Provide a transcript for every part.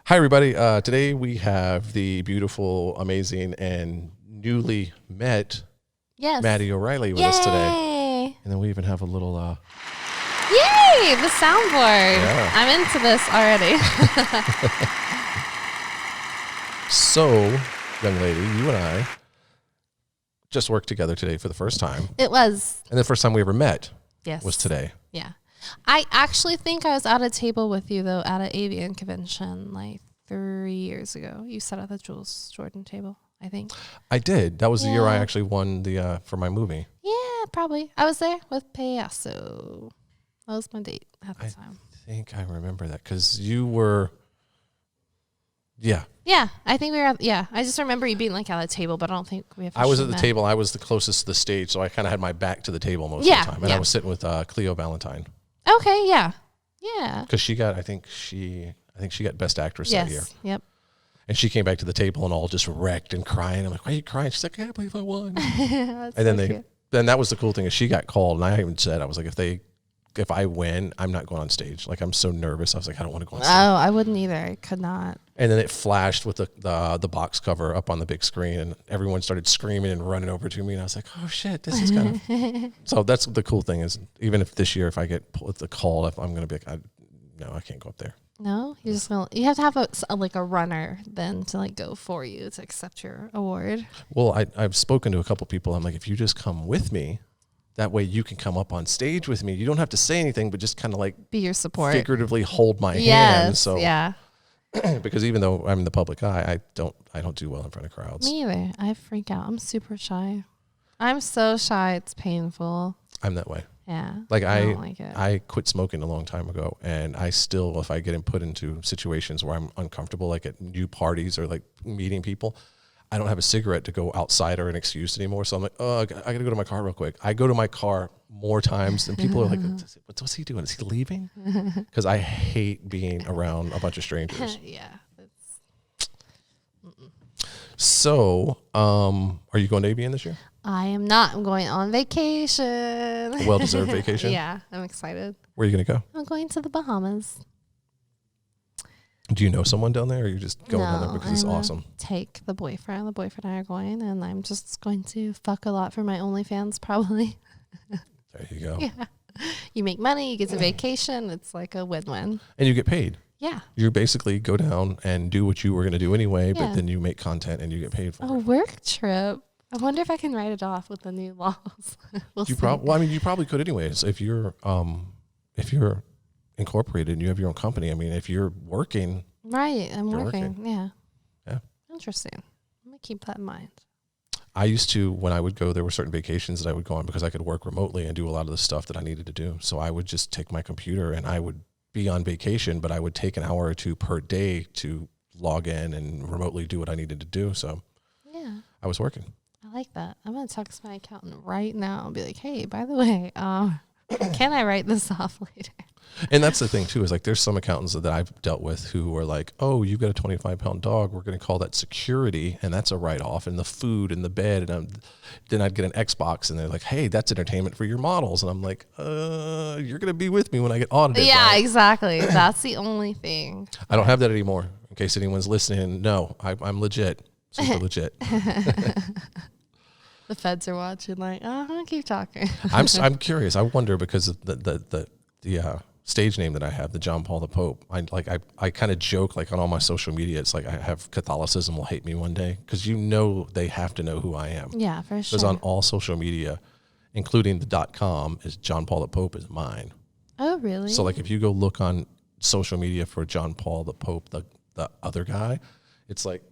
Hi, everybody. Today we have the beautiful, amazing, and newly met Maddy O'Reilly with us today. And then we even have a little... Yay! The soundboard. Yeah. I'm into this already. So, young lady, you and I just worked together today for the first time. It was. And the first time we ever met Yes. was today. Yeah. I actually think I was at a table with you, though, at an avian convention like 3 years ago. You sat at the Jules Jordan table, I think. I did. That was the year I actually won the for my movie. Yeah, probably. I was there with Payaso. That was my date at the time. I think I remember that because you were... Yeah. Yeah, I think we were I just remember you being like at a table, but I don't think we officially I was at the met. table. I was the closest to the stage, so I kind of had my back to the table most of the time. And I was sitting with Cleo Valentine. Okay, yeah. Yeah. Because she got, I think she got Best Actress that year. Yep. And she came back to the table and all just wrecked and crying. I'm like, why are you crying? She's like, I can't believe I won. And then then that was the cool thing is she got called, and I even said, I was like, if I win, I'm not going on stage. Like, I'm so nervous. I was like, I don't want to go on stage. Oh, I wouldn't either. I could not. And then it flashed with the box cover up on the big screen, and everyone started screaming and running over to me. And I was like, oh, shit, this is kind of... So that's the cool thing is, even if this year, if I get the call, if I'm going to be like, no, I can't go up there. No, you're just gonna. You have to have a runner then to like go for you to accept your award. Well, I've spoken to a couple people. I'm like, if you just come with me, that way you can come up on stage with me. You don't have to say anything, but just kind of like be your support, figuratively hold my hand. So yeah. Because even though I'm in the public eye, I don't do well in front of crowds. Me either. I freak out. I'm super shy. I'm so shy. It's painful. I'm that way. Yeah. Like I don't like it. I quit smoking a long time ago, and I still, if I get put into situations where I'm uncomfortable, like at new parties or like meeting people, I don't have a cigarette to go outside or an excuse anymore. So I'm like, oh, I got to go to my car real quick. I go to my car more times than people are like, what's he doing? Is he leaving? Because I hate being around a bunch of strangers. Yeah. So, are you going to ABN this year? I am not. I'm going on vacation. A well-deserved vacation? Yeah, I'm excited. Where are you going to go? I'm going to the Bahamas. Do you know someone down there, or are you just going down there because it's awesome? Take the boyfriend. The boyfriend and I are going, and I'm just going to fuck a lot for my OnlyFans, probably. There you go. Yeah. You make money, you get to vacation. It's like a win-win. And you get paid. Yeah. You basically go down and do what you were going to do anyway, but then you make content and you get paid for it. A work trip. I wonder if I can write it off with the new laws. You probably could anyways. If you're incorporated and you have your own company. I mean, if you're working. Right. I'm working. Yeah. Yeah. Interesting. I'm going to keep that in mind. I used to, when I would go, there were certain vacations that I would go on because I could work remotely and do a lot of the stuff that I needed to do. So I would just take my computer and I would be on vacation, but I would take an hour or two per day to log in and remotely do what I needed to do. So yeah, I was working. I like that. I'm going to text my accountant right now and be like, hey, by the way, can I write this off later? And that's the thing too, is like, there's some accountants that I've dealt with who are like, oh, you've got a 25-pound dog. We're going to call that security. And that's a write-off, and the food and the bed. And then I'd get an Xbox and they're like, hey, that's entertainment for your models. And I'm like, you're going to be with me when I get audited. Yeah, right? Exactly. That's the only thing. I don't have that anymore. In case anyone's listening. No, I'm legit. Super legit. The feds are watching like, keep talking. I'm curious. I wonder because of the stage name that I have, the John Paul the Pope. I kind of joke like on all my social media. It's like I have Catholicism will hate me one day because they have to know who I am. Yeah, for sure. Because on all social media, including the .com, is John Paul the Pope is mine. Oh, really? So like if you go look on social media for John Paul the Pope, the other guy, it's like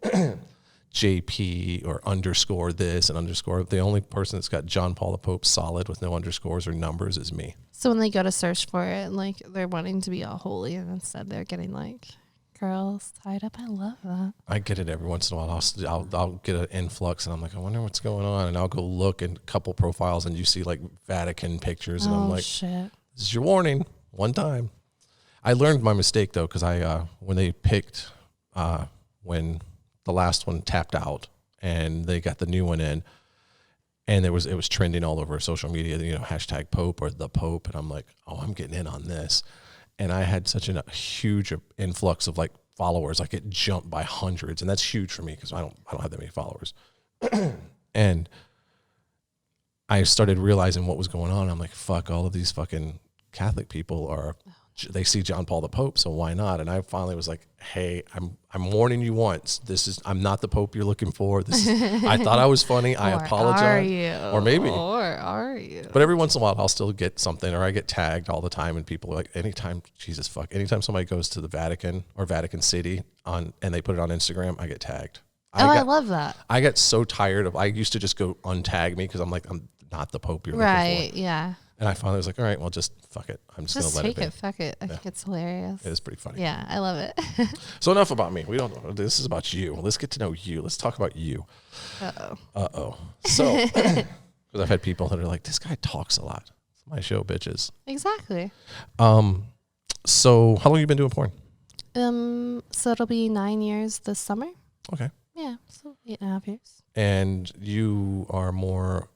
JP or underscore this and underscore. The only person that's got John Paul the Pope solid with no underscores or numbers is me. So when they go to search for it, like they're wanting to be all holy, and instead they're getting like girls tied up. I love that. I get it every once in a while. I'll get an influx, and I'm like, I wonder what's going on, and I'll go look in a couple profiles, and you see like Vatican pictures, and I'm like, shit. This is your warning. One time, I learned my mistake though, because when they picked when the last one tapped out and they got the new one in, and it was trending all over social media, hashtag Pope or the Pope. And I'm like, oh, I'm getting in on this. And I had such a huge influx of like followers, like it jumped by hundreds, and that's huge for me because I don't have that many followers. And I started realizing what was going on. I'm like, fuck, all of these fucking Catholic people they see John Paul the Pope, so why not? And I finally was like, hey, I'm warning you once. I'm not the Pope you're looking for. I thought I was funny. I apologize. Are you? Or maybe. Or are you? But every once in a while, I'll still get something, or I get tagged all the time, and people are like, anytime somebody goes to the Vatican or Vatican City and they put it on Instagram, I get tagged. I love that. I get so tired I used to just go untag me because I'm like, I'm not the Pope you're looking for. Right, yeah. And I finally was like, all right, well, just fuck it. I'm just going to let it be. Fuck it. I think it's hilarious. It is pretty funny. Yeah, I love it. So enough about me. This is about you. Let's get to know you. Let's talk about you. Uh-oh. So, because I've had people that are like, this guy talks a lot. It's my show, bitches. Exactly. So how long have you been doing porn? So it'll be 9 years this summer. Okay. Yeah, so 8.5 years. And you are more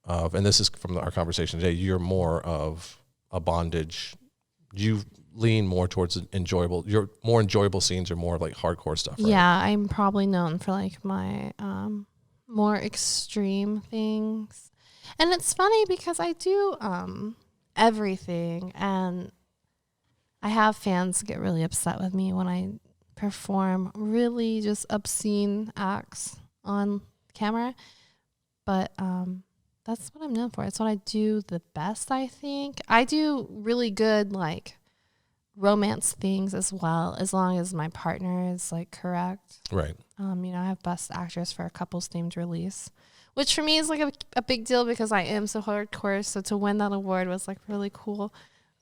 of, and this is from our conversation today, you're more of a bondage. You lean more towards your more enjoyable scenes or more of like hardcore stuff, right? Yeah, I'm probably known for like my more extreme things. And it's funny because I do everything, and I have fans get really upset with me when I perform really just obscene acts on camera. But that's what I'm known for. It's what I do the best, I think. I do really good like romance things as well, as long as my partner is like correct. Right. I have Best Actress for a couples themed release, which for me is like a big deal because I am so hardcore. So to win that award was like really cool.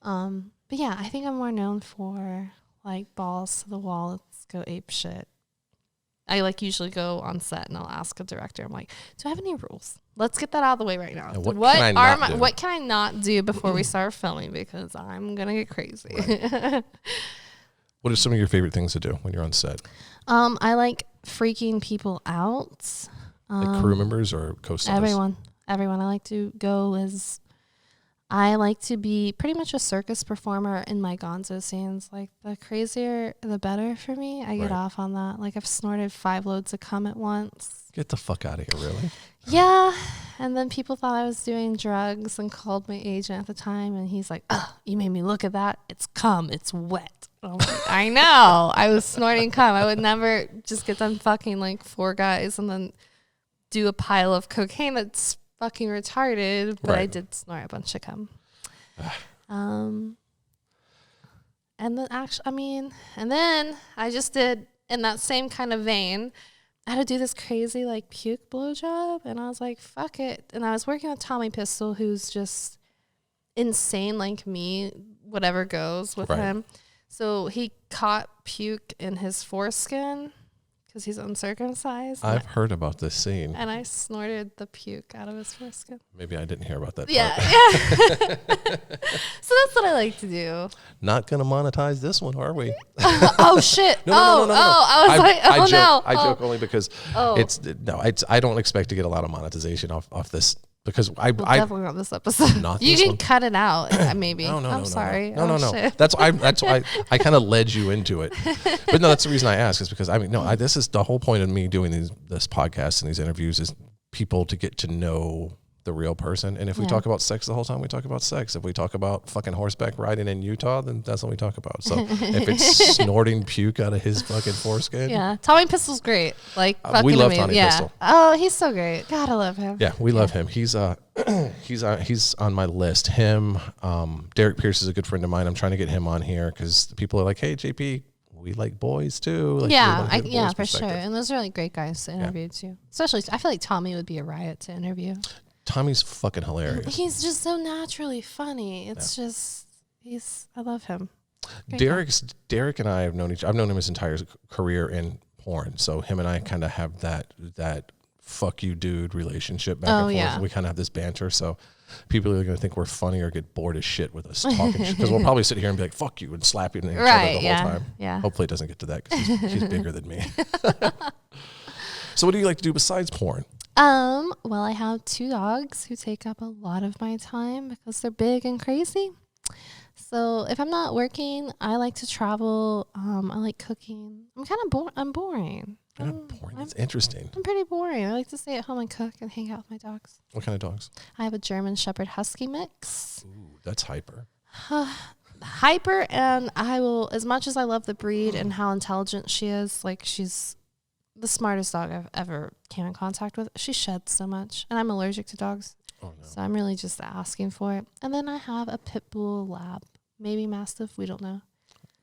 But yeah, I think I'm more known for like balls to the wall. Let's go ape shit. I like usually go on set and I'll ask a director, I'm like, do I have any rules? Let's get that out of the way right now. What can I not do before we start filming? Because I'm going to get crazy. Right. What are some of your favorite things to do when you're on set? I like freaking people out. Like crew members or co-stars? Everyone. I like to go as... I like to be pretty much a circus performer in my gonzo scenes. Like, the crazier, the better for me. I get off on that. Like, I've snorted 5 loads of cum at once. Get the fuck out of here, really? Yeah. And then people thought I was doing drugs and called my agent at the time. And he's like, oh, you made me look at that. It's cum. It's wet. And I'm like, I know. I was snorting cum. I would never just get done fucking like 4 guys and then do a pile of cocaine that's fucking retarded, but I did snort a bunch of cum. And then and then I just did, in that same kind of vein, I had to do this crazy like puke blowjob, and I was like, fuck it. And I was working with Tommy Pistol, who's just insane like me, whatever goes with him. So he caught puke in his foreskin because he's uncircumcised. I've heard about this scene. And I snorted the puke out of his foreskin. Maybe I didn't hear about that part. Yeah. So that's what I like to do. Not going to monetize this one, are we? Oh, shit. No. I was I joke only because I don't expect to get a lot of monetization off this. Because definitely not this episode. You can cut it out, maybe. No. I'm sorry. No. That's why I kind of led you into it. But no, that's the reason I ask, is because this is the whole point of me doing this podcast and these interviews is people to get to know the real person. And if we talk about sex the whole time, we talk about sex. If we talk about fucking horseback riding in Utah, then that's what we talk about. So if it's snorting puke out of his fucking foreskin. Yeah. Tommy Pistol's great. Like, we love Tommy Pistol. Oh, he's so great. God, I love him. Yeah, we love him. He's he's on my list. Him, Derek Pierce is a good friend of mine. I'm trying to get him on here because people are like, hey, JP, we like boys too. Like, for sure. And those are like great guys to interview too. Especially, I feel like Tommy would be a riot to interview. Tommy's fucking hilarious. He's just so naturally funny. It's just, I love him. Derek and I have known I've known him his entire career in porn. So him and I kind of have that fuck you dude relationship back and forth. Yeah. We kind of have this banter. So people are going to think we're funny or get bored as shit with us talking shit. Because we'll probably sit here and be like, fuck you, and slap you in each other the whole time. Yeah. Hopefully it doesn't get to that because he's bigger than me. So what do you like to do besides porn? Well, I have 2 dogs who take up a lot of my time because they're big and crazy. So if I'm not working, I like to travel. I like cooking. I'm kind of I'm boring. Kind of boring. It's interesting. I'm pretty boring. I like to stay at home and cook and hang out with my dogs. What kind of dogs? I have a German Shepherd Husky mix. Ooh, that's hyper. Hyper, and I will, as much as I love the breed and how intelligent she is, like she's the smartest dog I've ever came in contact with. She sheds so much, and I'm allergic to dogs. Oh, no. So I'm really just asking for it. And then I have a pit bull lab, maybe mastiff, we don't know.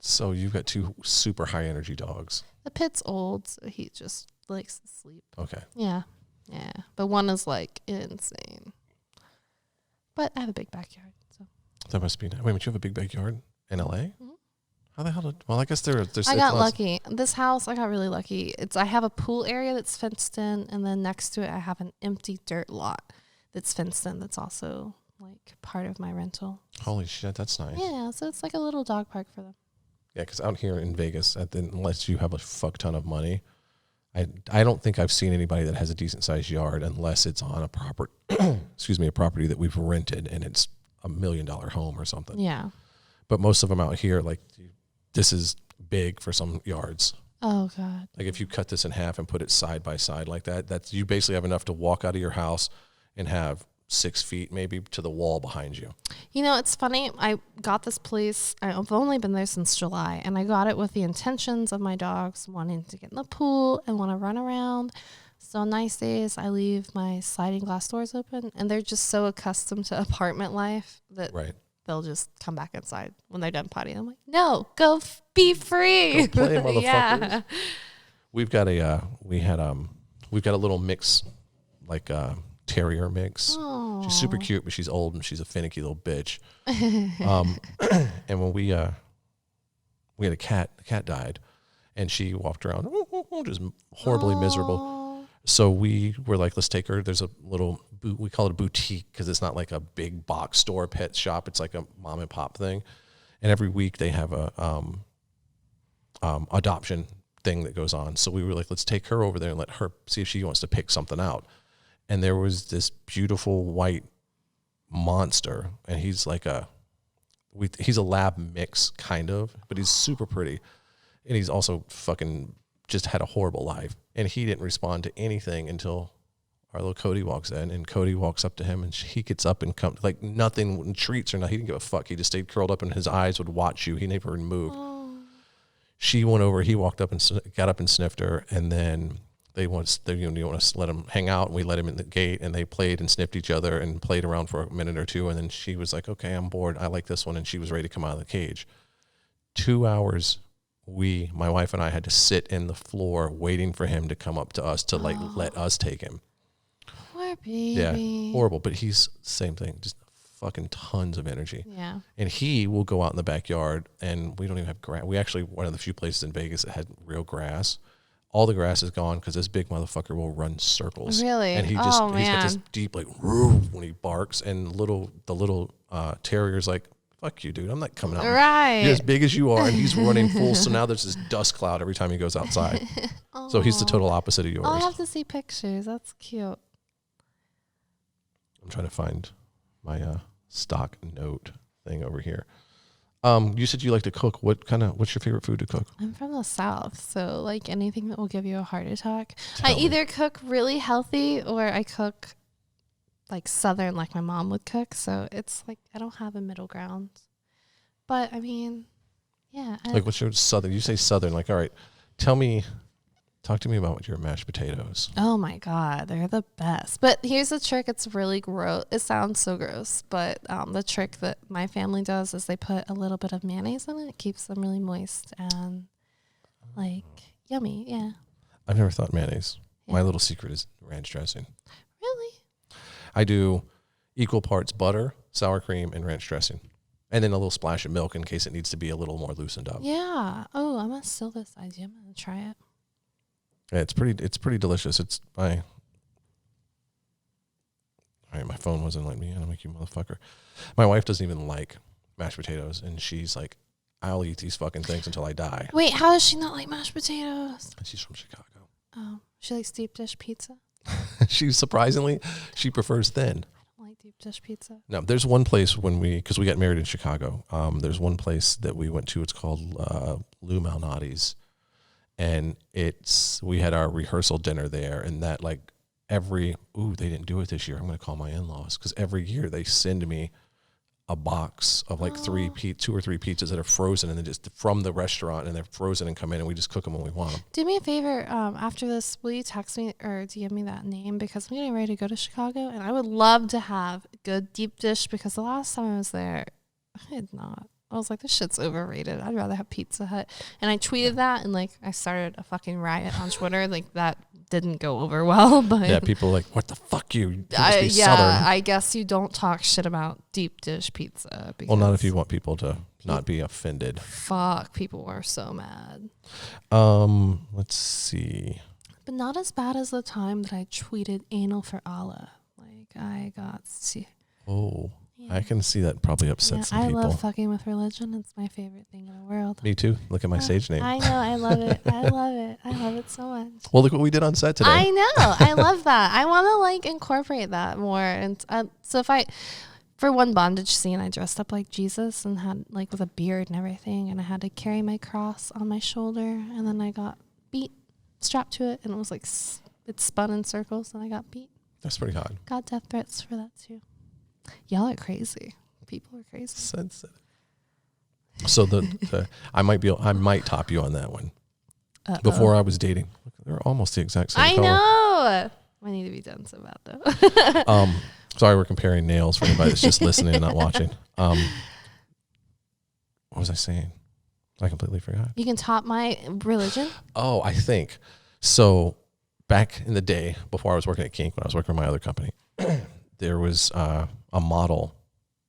So you've got 2 super high energy dogs. The pit's old, so he just likes to sleep. Okay. Yeah. Yeah. But one is like insane. But I have a big backyard. So That must be nice. Wait, but you have a big backyard in LA? Mm-hmm. How the hell did, well, I guess there's I got lucky. This house, I got really lucky. I have a pool area that's fenced in, and then next to it I have an empty dirt lot that's fenced in that's also like part of my rental. Holy shit, that's nice. Yeah, so it's like a little dog park for them. Yeah, because out here in Vegas, unless you have a fuck ton of money, I don't think I've seen anybody that has a decent sized yard unless it's on a property, a property that we've rented and it's $1 million home or something. Yeah. But most of them out here, like, this is big for some yards. Oh God. Like if you cut this in half and put it side by side like that, that's you basically have enough to walk out of your house and have 6 feet maybe to the wall behind you. You know, it's funny. I got this place. I've only been there since July, and I got it with the intentions of my dogs wanting to get in the pool and want to run around. So nice days, I leave my sliding glass doors open, and they're just so accustomed to apartment life that they'll just come back inside when they're done potty. I'm like, no, go be free. Go play, motherfuckers. Yeah. We've got a little mix, like terrier mix. Aww. She's super cute, but she's old and she's a finicky little bitch. And when we had a cat, the cat died, and she walked around just horribly miserable. So we were like, let's take her. There's a little we call it a boutique because it's not like a big box store pet shop. It's like a mom and pop thing. And every week they have a adoption thing that goes on. So we were like, let's take her over there and let her see if she wants to pick something out. And there was this beautiful white monster, and he's like he's a lab mix kind of, but he's super pretty, and he's also fucking just had a horrible life. And he didn't respond to anything until our little Cody walks in, and Cody walks up to him, and he gets up and comes like nothing, treats or nothing. He didn't give a fuck. He just stayed curled up, and his eyes would watch you. He never moved. She went over. He walked up and got up and sniffed her, and then. You want to let him hang out, and we let him in the gate, and they played and sniffed each other and played around for a minute or two, and then she was like, okay, I'm bored, I like this one, and she was ready to come out of the cage. 2 hours, my wife and I had to sit in the floor waiting for him to come up to us to let us take him. Poor baby. Yeah, horrible, but he's same thing, just fucking tons of energy. Yeah. And he will go out in the backyard, and we don't even have grass. We actually, one of the few places in Vegas that had real grass. All the grass is gone because this big motherfucker will run circles. Really? And he's got this deep, like, when he barks, and the little terrier's like, fuck you, dude. I'm not coming out. Right. You're as big as you are, and he's running full. So now there's this dust cloud every time he goes outside. So he's the total opposite of yours. I'll have to see pictures. That's cute. I'm trying to find my stock note thing over here. You said you like to cook. What's your favorite food to cook? I'm from the South, so like anything that will give you a heart attack. I either cook really healthy or I cook like Southern, like my mom would cook. So it's like I don't have a middle ground. But I mean, yeah. Like what's your Southern? You say Southern. Like, all right, talk to me about your mashed potatoes. Oh my God, they're the best. But here's the trick. It's really gross. It sounds so gross, but the trick that my family does is they put a little bit of mayonnaise in it. It keeps them really moist and like yummy. Yeah. I've never thought mayonnaise. Yeah. My little secret is ranch dressing. Really? I do equal parts butter, sour cream, and ranch dressing. And then a little splash of milk in case it needs to be a little more loosened up. Yeah. Oh, I'm going to steal this idea. I'm going to try it. Yeah, it's pretty delicious. My phone wasn't letting me in. I'm like, you motherfucker. My wife doesn't even like mashed potatoes, and she's like, I'll eat these fucking things until I die. Wait, how does she not like mashed potatoes? And she's from Chicago. Oh, she likes deep dish pizza? She prefers thin. I don't like deep dish pizza? No, there's one place because we got married in Chicago. There's one place that we went to. It's called Lou Malnati's, and we had our rehearsal dinner there, and that like they didn't do it this year. I'm going to call my in-laws because every year they send me a box of like 2 or 3 pizzas that are frozen and then just from the restaurant, and they're frozen and come in and we just cook them when we want them. Do me a favor. After this, will you text me or DM me that name, because I'm getting ready to go to Chicago and I would love to have good deep dish, because the last time I was there, I had not. I was like, this shit's overrated. I'd rather have Pizza Hut. And I tweeted that, and like I started a fucking riot on Twitter. Like that didn't go over well. But yeah, people are like, what the fuck you must be Southern. I guess you don't talk shit about deep dish pizza. Well, not if you want people to not be offended. Fuck, people were so mad. Let's see. But not as bad as the time that I tweeted anal for Allah. Like I got Oh. Yeah. I can see that probably upset some people. I love fucking with religion. It's my favorite thing in the world. Me too. Look at my sage name. I know. I love it. I love it. I love it so much. Well, look what we did on set today. I know. I love that. I want to like incorporate that more. And so for one bondage scene, I dressed up like Jesus and had like with a beard and everything. And I had to carry my cross on my shoulder. And then I got beat, strapped to it. And it was like, it spun in circles and I got beat. That's pretty hot. Got death threats for that too. Y'all are crazy. People are crazy. Sensitive. So I might top you on that one. Before I was dating, they're almost the exact same color. I know. I need to be done so bad though. Sorry, we're comparing nails for anybody that's just listening and not watching. What was I saying? I completely forgot. You can top my religion. Oh, I think so. Back in the day, before I was working at Kink, when I was working for my other company, there was a model,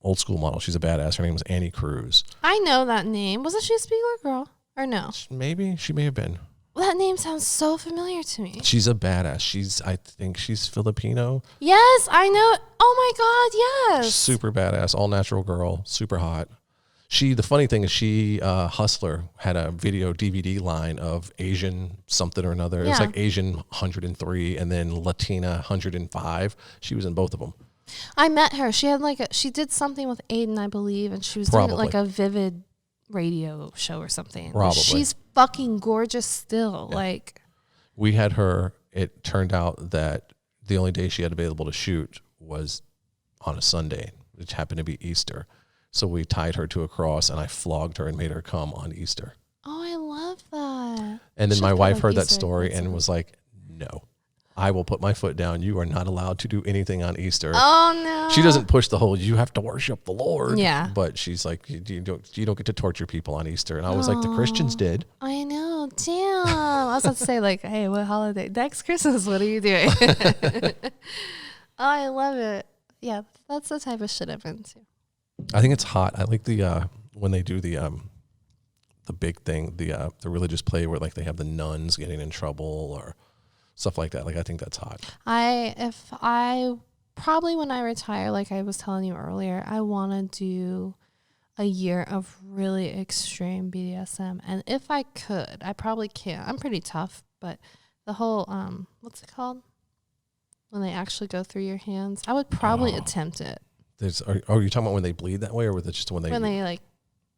old school model. She's a badass. Her name was Annie Cruz. I know that name. Wasn't she a Spiegler girl? Or no? Maybe. She may have been. That name sounds so familiar to me. She's a badass. I think she's Filipino. Yes, I know. Oh my God, yes. Super badass, all natural girl, super hot. The funny thing is Hustler had a video DVD line of Asian something or another. Yeah. It was like Asian 103 and then Latina 105. She was in both of them. I met her. She had she did something with Aiden, I believe, and she was doing like a Vivid radio show or something. Probably. She's fucking gorgeous still. Yeah. Like we had her. It turned out that the only day she had available to shoot was on a Sunday, which happened to be Easter. So we tied her to a cross and I flogged her and made her come on Easter. Oh, I love that. And then my wife heard that story and was like, no, I will put my foot down. You are not allowed to do anything on Easter. Oh, no. She doesn't push the whole, you have to worship the Lord. Yeah. But she's like, you don't get to torture people on Easter. And I was like, the Christians did. I know. Damn. I was about to say like, hey, what holiday? Next Christmas, what are you doing? Oh, I love it. Yeah, that's the type of shit I'm into. I think it's hot. I like the when they do the big thing, the religious play where like they have the nuns getting in trouble or stuff like that. Like I think that's hot. Probably when I retire, like I was telling you earlier, I want to do a year of really extreme BDSM, and if I could, I probably can't. I'm pretty tough, but the whole what's it called when they actually go through your hands? I would probably attempt it. Are you talking about when they bleed that way, or was it just when they like?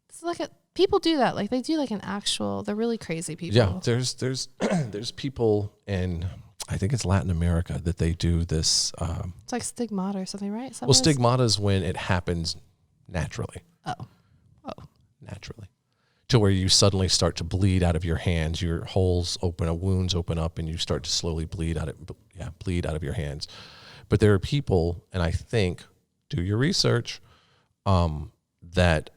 It's like people do that. Like they do like an actual. They're really crazy people. Yeah, there's there's people in I think it's Latin America that they do this. It's like stigmata or something, right? Well, stigmata is when it happens naturally. Oh, naturally, to where you suddenly start to bleed out of your hands. Your wounds open up, and you start to slowly bleed out of your hands. But there are people, and I think. Do your research, that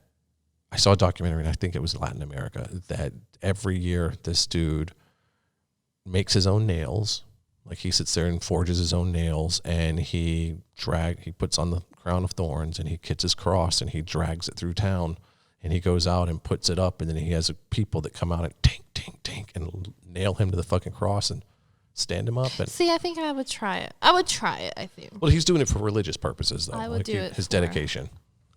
I saw a documentary, and I think it was Latin America, that every year this dude makes his own nails. Like he sits there and forges his own nails, and he puts on the crown of thorns, and he gets his cross, and he drags it through town, and he goes out and puts it up, and then he has people that come out and tink, tink, tink, and nail him to the fucking cross and stand him up. And see, I think I would try it. I think. Well, he's doing it for religious purposes, though. I would do it his dedication.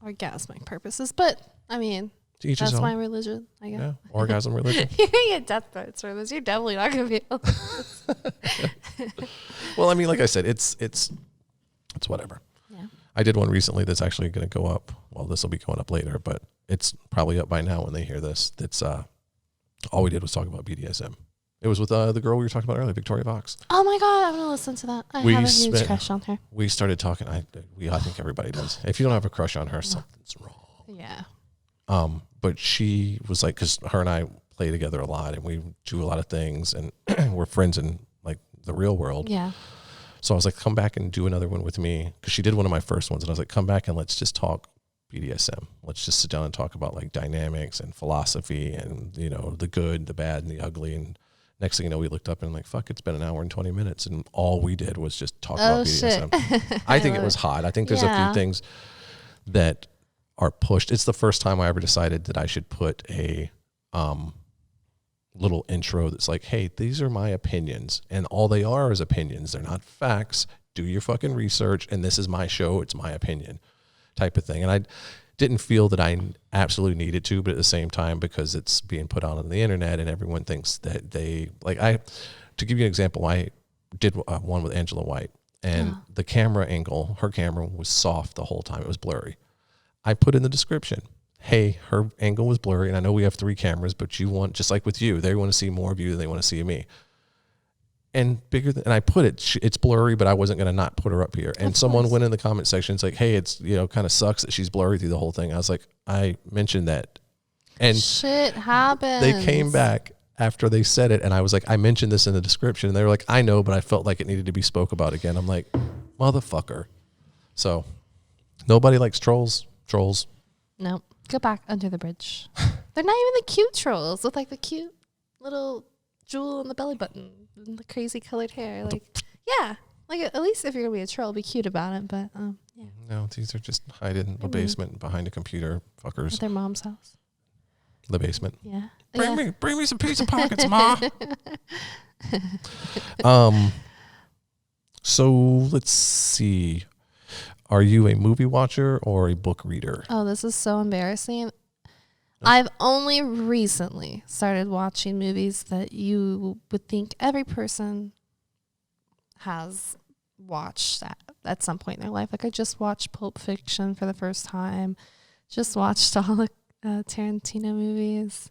Orgasmic purposes, but I mean, that's my religion. I guess. Yeah, orgasm religion. You're gonna get death threats for this. You're definitely not gonna be able to. Well, I mean, like I said, it's whatever. Yeah. I did one recently that's actually going to go up. Well, this will be going up later, but it's probably up by now when they hear this. That's all we did was talk about BDSM. It was with the girl we were talking about earlier, Victoria Vox. Oh my God, I'm going to listen to that. I have a huge crush on her. We started talking. I think everybody does. If you don't have a crush on her, something's wrong. Yeah. But she was like, because her and I play together a lot and we do a lot of things and we're friends in like the real world. Yeah. So I was like, come back and do another one with me. Because she did one of my first ones. And I was like, come back and let's just talk BDSM. Let's just sit down and talk about like dynamics and philosophy and, you know, the good, the bad, and the ugly. And next thing you know, we looked up and like, fuck, it's been an hour and 20 minutes. And all we did was just talk about BDSM. Shit. I think it was hot. I think there's a few things that are pushed. It's the first time I ever decided that I should put a little intro that's like, hey, these are my opinions, and all they are is opinions. They're not facts. Do your fucking research, and this is my show. It's my opinion type of thing. And I didn't feel that I absolutely needed to, but at the same time, because it's being put out on the internet and everyone thinks that they like, to give you an example, I did one with Angela White, and the camera angle, her camera was soft the whole time. It was blurry. I put in the description, hey, her angle was blurry, and I know we have 3 cameras, but you want, just like with you, they want to see more of you than they want to see me. And and I put it's blurry, but I wasn't going to not put her up here. And someone went in the comment section, it's like, hey, it's, you know, kind of sucks that she's blurry through the whole thing. I was like, I mentioned that. And shit happens. They came back after they said it, and I was like, I mentioned this in the description. And they were like, I know, but I felt like it needed to be spoke about again. I'm like, motherfucker. So nobody likes trolls. No, go back under the bridge. They're not even the cute trolls with like the cute little jewel on the belly button and the crazy colored hair. Like, yeah, like at least if you're gonna be a troll, be cute about it. But yeah. No, these are just hiding in the basement behind a computer, fuckers. At their mom's house. The basement. Yeah. Bring me some pizza pockets, Ma. So let's see. Are you a movie watcher or a book reader? Oh, this is so embarrassing. I've only recently started watching movies that you would think every person has watched at some point in their life. Like I just watched Pulp Fiction for the first time. Just watched all the Tarantino movies.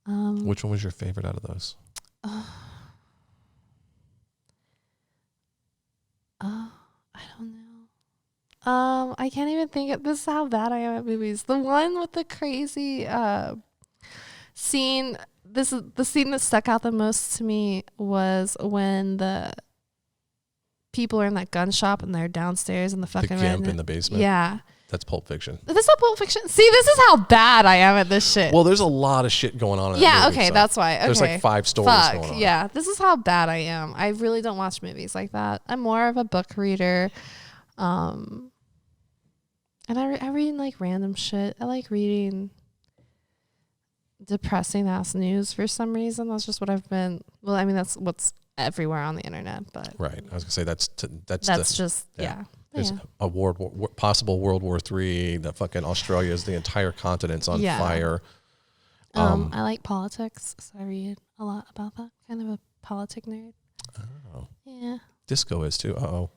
Which one was your favorite out of those? I don't know. I can't even think of this is how bad I am at movies. The one with the crazy scene. This is the scene that stuck out the most to me was when the people are in that gun shop and they're downstairs in the fucking the camp in the basement. Yeah. That's Pulp Fiction. Is this not Pulp Fiction? See, this is how bad I am at this shit. Well, there's a lot of shit going on in that movie, okay, so that's why. Okay. There's like 5 stories going on. Yeah, this is how bad I am. I really don't watch movies like that. I'm more of a book reader. And I read like random shit. I like reading depressing ass news for some reason. That's just what I've been. Well, I mean, that's what's everywhere on the internet. But right, I was gonna say that's just yeah. There's a possible World War III. The fucking Australia's the entire continent's on fire. I like politics, so I read a lot about that. Kind of a politic nerd. Oh. Yeah. Disco is too.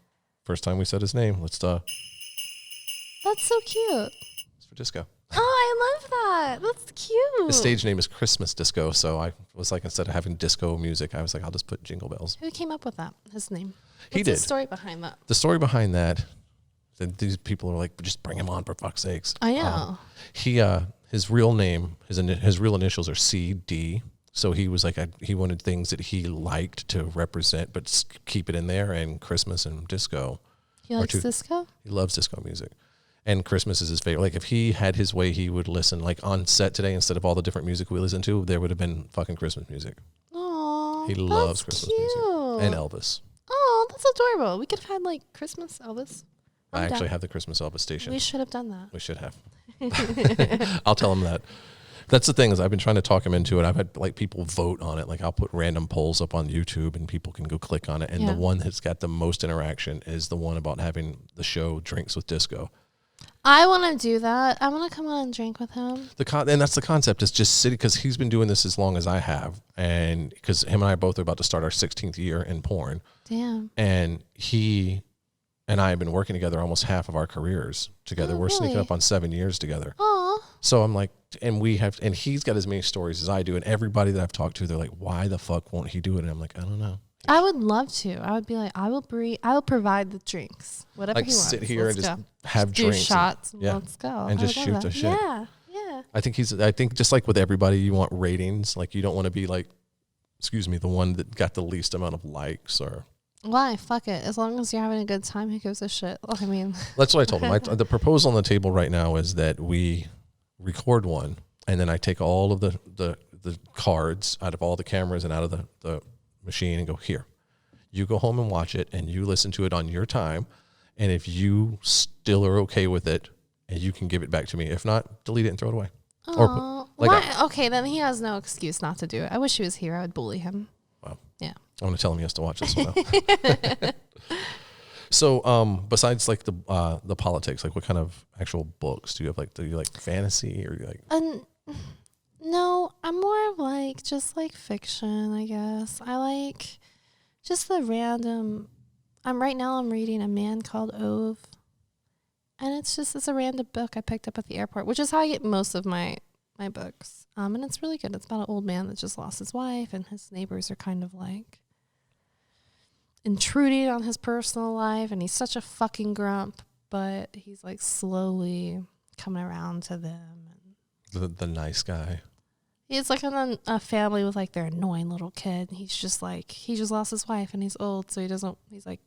First time we said his name. Let's That's so cute. It's for Disco. Oh, I love that. That's cute. His stage name is Christmas Disco, so I was like, instead of having disco music, I was like, I'll just put Jingle Bells. Who came up with that? His name. He did. What's the story behind that? The story behind that, these people are like, just bring him on for fuck's sakes. I know. His real name, his real initials are CD. So he was like, he wanted things that he liked to represent, but keep it in there. And Christmas and disco. He likes disco? He loves disco music. And Christmas is his favorite. Like if he had his way, he would listen like on set today, instead of all the different music we listen to, there would have been fucking Christmas music. Oh, he loves Christmas music and Elvis. Oh, that's adorable. We could have had like Christmas Elvis. I actually have the Christmas Elvis station. We should have done that. We should have. I'll tell him that. That's the thing is I've been trying to talk him into it. I've had like people vote on it. Like I'll put random polls up on YouTube and people can go click on it. And the one that's got the most interaction is the one about having the show Drinks with Disco. I want to do that. I want to come on and drink with him. And that's the concept. It's just sitting, because he's been doing this as long as I have. And because him and I both are about to start our 16th year in porn. Damn. And and I have been working together almost half of our careers together. Oh, We're sneaking really? up on 7 years together. Aw. So I'm like, and he's got as many stories as I do. And everybody that I've talked to, they're like, why the fuck won't he do it? And I'm like, I don't know. I would love to. I would be like, I will provide the drinks. Whatever Like he wants. sit here Let's and just go. have Do drinks. shots. yeah. Let's go. And I just love shoot that. the shit. Yeah. I think just like with everybody, you want ratings. Like you don't want to be like, the one that got the least amount of likes or. Why? Fuck it. As long as you're having a good time, who gives a shit? I mean, That's what I told him. The proposal on the table right now is that we record one, and then I take all of the cards out of all the cameras and out of the machine and go, here, you go home and watch it, and you listen to it on your time. And if you still are okay with it, and you can give it back to me. If not, delete it and throw it away. why? Okay, then he has no excuse not to do it. I wish he was here. I would bully him. Wow. Yeah. I'm going to tell him he has to watch this one now. So, besides like the politics, like what kind of actual books do you have? Like, do you like fantasy or like? No, I'm more of like just like fiction, I guess. I like just the random. I'm reading A Man Called Ove, and it's a random book I picked up at the airport, which is how I get most of my books. And it's really good. It's about an old man that just lost his wife, and his neighbors are kind of like intruding on his personal life, and he's such a fucking grump, but he's like slowly coming around to them. And The nice guy. he's like in a family with like their annoying little kid. He's just like, he just lost his wife and he's old, so he's like,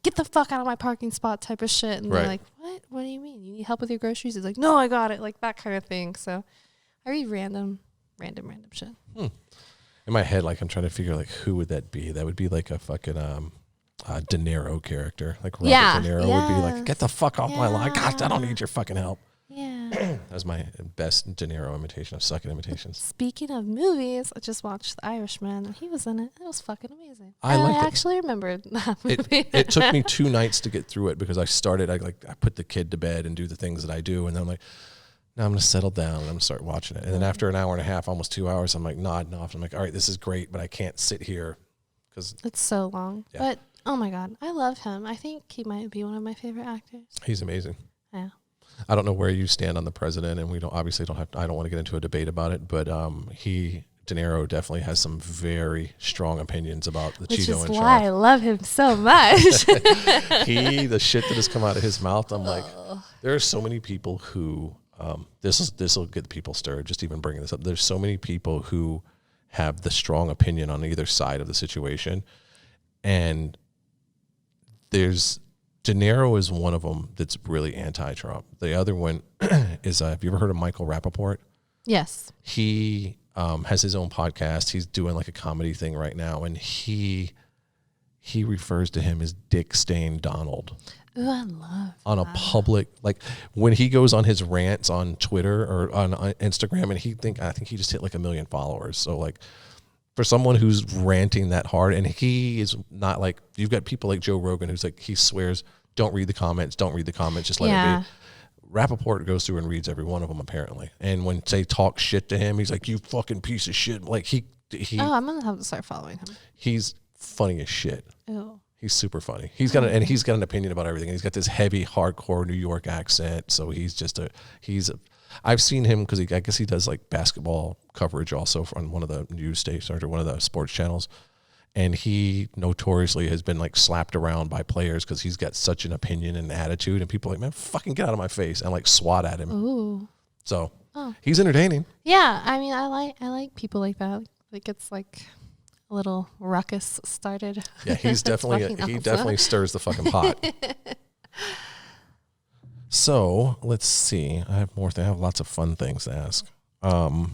get the fuck out of my parking spot type of shit. And Right. they're like, what do you mean? You need help with your groceries? He's like, no, I got it. Like that kind of thing. So I read random shit. In my head, like I'm trying to figure like who would that be? That would be like a fucking De Niro character. Like Robert De Niro would be like, get the fuck off my lawn. Gosh, I don't need your fucking help. Yeah. That was my best De Niro imitation of sucking imitations. Speaking of movies, I just watched The Irishman and he was in it. It was fucking amazing. I liked it. actually remembered that movie. It took me 2 nights to get through it because I put the kid to bed and do the things that I do, and then I'm like, now I'm gonna settle down and I'm gonna start watching it. And then after an hour and a half, almost 2 hours, I'm like nodding off. I'm like, all right, this is great, but I can't sit here because It's so long. Yeah. But oh my God, I love him. I think he might be one of my favorite actors. he's amazing. Yeah. I don't know where you stand on the president, and we don't want to get into a debate about it, but De Niro definitely has some very strong opinions about the Which Cheeto is and why I love him so much. the shit that has come out of his mouth. I'm like, there are so many people who this will get people stirred. Just even bringing this up, there's so many people who have the strong opinion on either side of the situation, and De Niro is one of them that's really anti-Trump. The other one is, have you ever heard of Michael Rappaport? Yes. He has his own podcast. He's doing like a comedy thing right now, and he refers to him as Dick Stain Donald. Ooh, I love On a public, like when he goes on his rants on Twitter or on Instagram, and I think he just hit like 1 million followers. So like for someone who's ranting that hard, and he is not like, you've got people like Joe Rogan who's like, he swears, don't read the comments, just let it be. Rappaport goes through and reads every one of them apparently. And when they talk shit to him, he's like, you fucking piece of shit. Like he I'm going to have to start following him. he's funny as shit. Ew. He's super funny. He's got an opinion about everything. He's got this heavy, hardcore New York accent. So I've seen him because I guess he does like basketball coverage also on one of the news stations or one of the sports channels. And he notoriously has been like slapped around by players because he's got such an opinion and attitude. And people are like, man, fucking get out of my face, and like swat at him. Ooh. So he's entertaining. Yeah. I mean, I like people like that. Like it's like a little ruckus started. Yeah, he's definitely Fucking he awesome. definitely stirs the fucking pot. So let's see. I have more. I have lots of fun things to ask. Do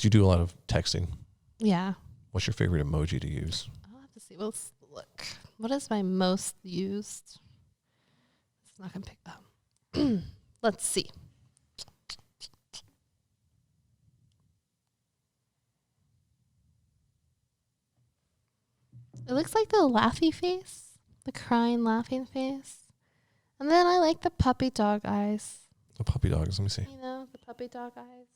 you do a lot of texting? Yeah. What's your favorite emoji to use? I'll have to see. Let's look. What is my most used? It's not gonna pick up. Let's see. It looks like the laughy face, the crying laughing face, and then I like the puppy dog eyes. The puppy dogs. Let me see. You know, the puppy dog eyes.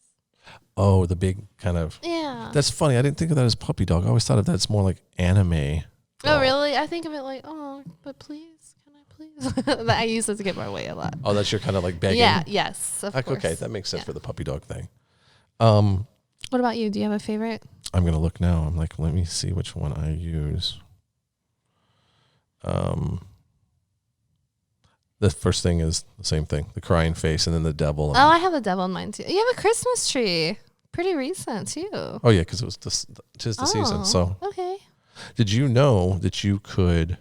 Oh, the big kind of. Yeah. That's funny. I didn't think of that as puppy dog. I always thought of that as more like anime Oh, really? I think of it like, oh, but please, can I please? I use it to get my way a lot. Oh, that's your kind of like begging? Yeah, yes, of course. Okay, that makes sense for the puppy dog thing. What about you? Do you have a favorite? I'm going to look now. I'm like, let me see which one I use. The first thing is the same thing, the crying face, and then the devil. Oh, I have the devil in mine too. You have a Christmas tree. Pretty recent too. Oh yeah, because it was tis the season. So okay. Did you know that you could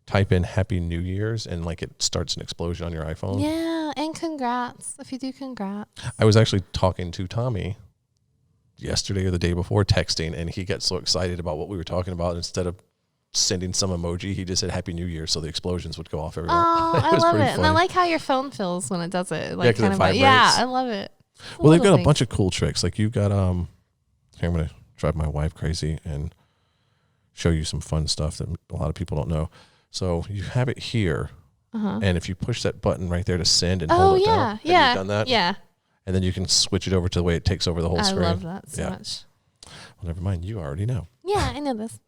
type in Happy New Year's and like it starts an explosion on your iPhone? Yeah, and congrats if you do congrats. I was actually talking to Tommy yesterday or the day before, texting, and he got so excited about what we were talking about. Instead of sending some emoji, he just said Happy New Year, so the explosions would go off everywhere. Oh, I love it. Funny. And I like how your phone feels when it does it. Like, yeah, kind it of vibrates. yeah, I love it. Well, they've got a bunch of cool tricks. Like you got here, I'm gonna drive my wife crazy and show you some fun stuff that a lot of people don't know. So you have it here, and if you push that button right there to send and hold it down, have you done that? Yeah. And then you can switch it over to the way it takes over the whole screen. I love that so much. Well, never mind. You already know. Yeah, I know this.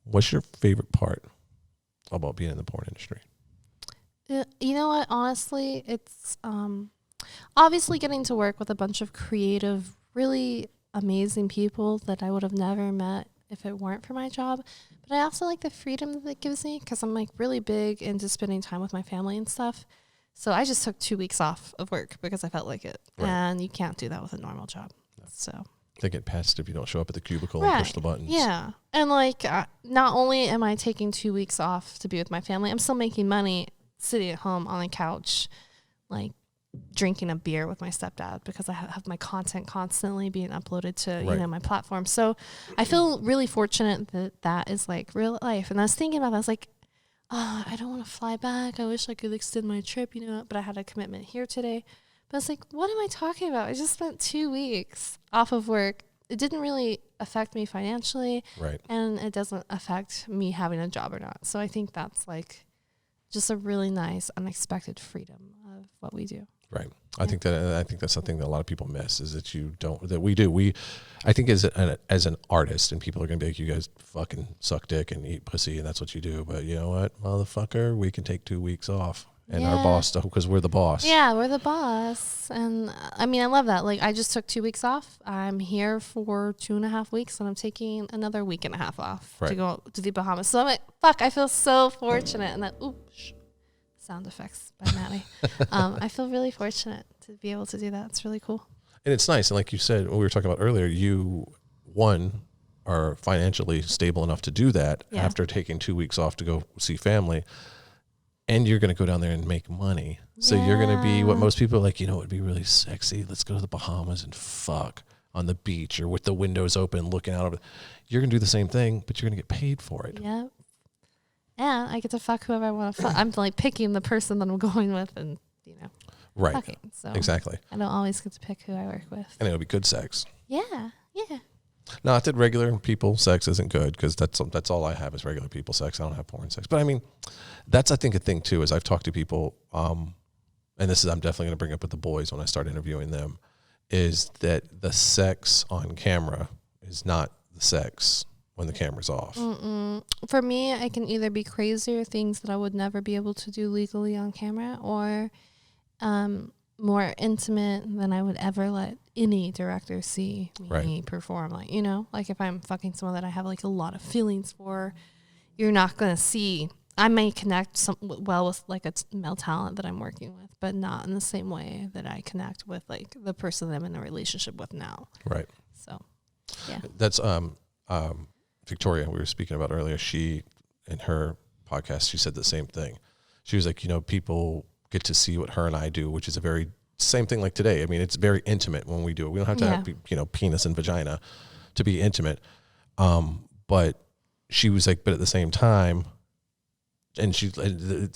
What's your favorite part about being in the porn industry? You know what? Honestly, it's obviously getting to work with a bunch of creative, really amazing people that I would have never met if it weren't for my job. But I also like the freedom that it gives me because I'm like really big into spending time with my family and stuff. So I just took 2 weeks off of work because I felt like it. Right. And you can't do that with a normal job. No. So they get pissed if you don't show up at the cubicle and push the buttons. Yeah. And like, not only am I taking 2 weeks off to be with my family, I'm still making money sitting at home on the couch, like drinking a beer with my stepdad because I have my content constantly being uploaded to, you know, my platform. So I feel really fortunate that that is like real life. And I was thinking about that. I was like, oh, I don't want to fly back. I wish I could extend my trip, you know, but I had a commitment here today. But I was like, what am I talking about? I just spent 2 weeks off of work. It didn't really affect me financially. Right. And it doesn't affect me having a job or not. So I think that's like just a really nice, unexpected freedom of what we do. Right. I think that's something that a lot of people miss is that you don't, that we do. I think as an artist, and people are going to be like, you guys fucking suck dick and eat pussy and that's what you do. But you know what, motherfucker, we can take 2 weeks off and our boss stuff because we're the boss. Yeah, we're the boss. And I mean, I love that. Like I just took 2 weeks off. I'm here for 2.5 weeks and I'm taking another week and a half off to go to the Bahamas. So I'm like, fuck, I feel so fortunate. And that, sound effects by Maddy. I feel really fortunate to be able to do that. It's really cool. And it's nice. And like you said, what we were talking about earlier, you, are financially stable enough to do that after taking 2 weeks off to go see family. And you're going to go down there and make money. So you're going to be what most people are like, you know, it would be really sexy. Let's go to the Bahamas and fuck on the beach or with the windows open looking out of it. You're going to do the same thing, but you're going to get paid for it. Yeah. And I get to fuck whoever I want to fuck. I'm like picking the person that I'm going with and, you know, fucking. So exactly. I don't always get to pick who I work with. And it'll be good sex. Yeah. Yeah. Not that regular people sex isn't good because that's all I have is regular people sex. I don't have porn sex. But I mean, that's, I think, a thing too, is I've talked to people, and this is, I'm definitely going to bring up with the boys when I start interviewing them, is that the sex on camera is not the sex when the camera's off. For me, I can either be crazy or things that I would never be able to do legally on camera, or more intimate than I would ever let any director see me perform. Like, you know, like if I'm fucking someone that I have like a lot of feelings for, you're not going to see. I may connect well with like a male talent that I'm working with, but not in the same way that I connect with like the person that I'm in a relationship with now. Right. So, yeah. That's Victoria, we were speaking about earlier. She, in her podcast, she said the same thing. She was like, you know, people get to see what her and I do, which is a very same thing like today. I mean, it's very intimate when we do it. We don't have to have, you know, penis and vagina to be intimate. But she was like, but at the same time, and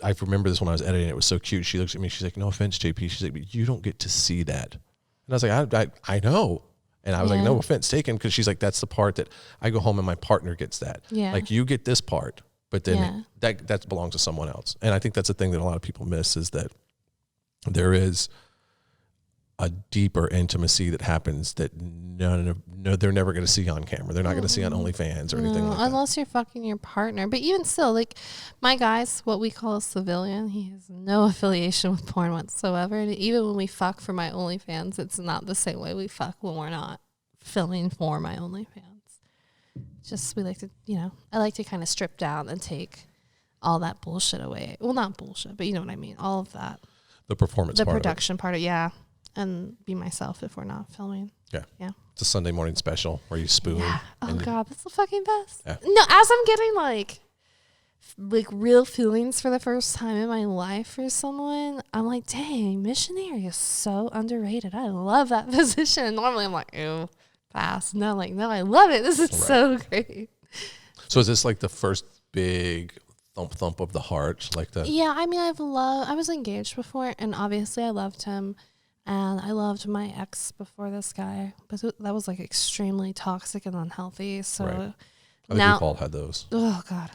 I remember this when I was editing, it was so cute. She looks at me, she's like, no offense, JP. She's like, but you don't get to see that. And I was like, I know. And I was like, no offense taken, because she's like, that's the part that I go home and my partner gets that. Yeah. Like you get this part, but then that belongs to someone else. And I think that's a thing that a lot of people miss, is that there is a deeper intimacy that happens that they're never going to see on camera. They're not going to see on OnlyFans or anything like that. Unless you're fucking your partner. But even still, like my guy's what we call a civilian. He has no affiliation with porn whatsoever. And even when we fuck for my OnlyFans, it's not the same way we fuck when we're not filming for my OnlyFans. Just we like to, I like to kind of strip down and take all that bullshit away. Well, not bullshit, but you know what I mean. All of that. The performance part. The production part of it, yeah. And be myself if we're not filming. Yeah. Yeah. It's a Sunday morning special where you spoon. Yeah. Oh, God. That's the fucking best. Yeah. No, as I'm getting like real feelings for the first time in my life for someone, I'm like, dang, missionary is so underrated. I love that position. Normally I'm like, ew, pass. No, like, no, I love it. This is so great. So is this like the first big thump of the heart? Yeah, I mean, I was engaged before, and obviously I loved him. And I loved my ex before this guy, but that was like extremely toxic and unhealthy. So I think now we've all had those. Oh God.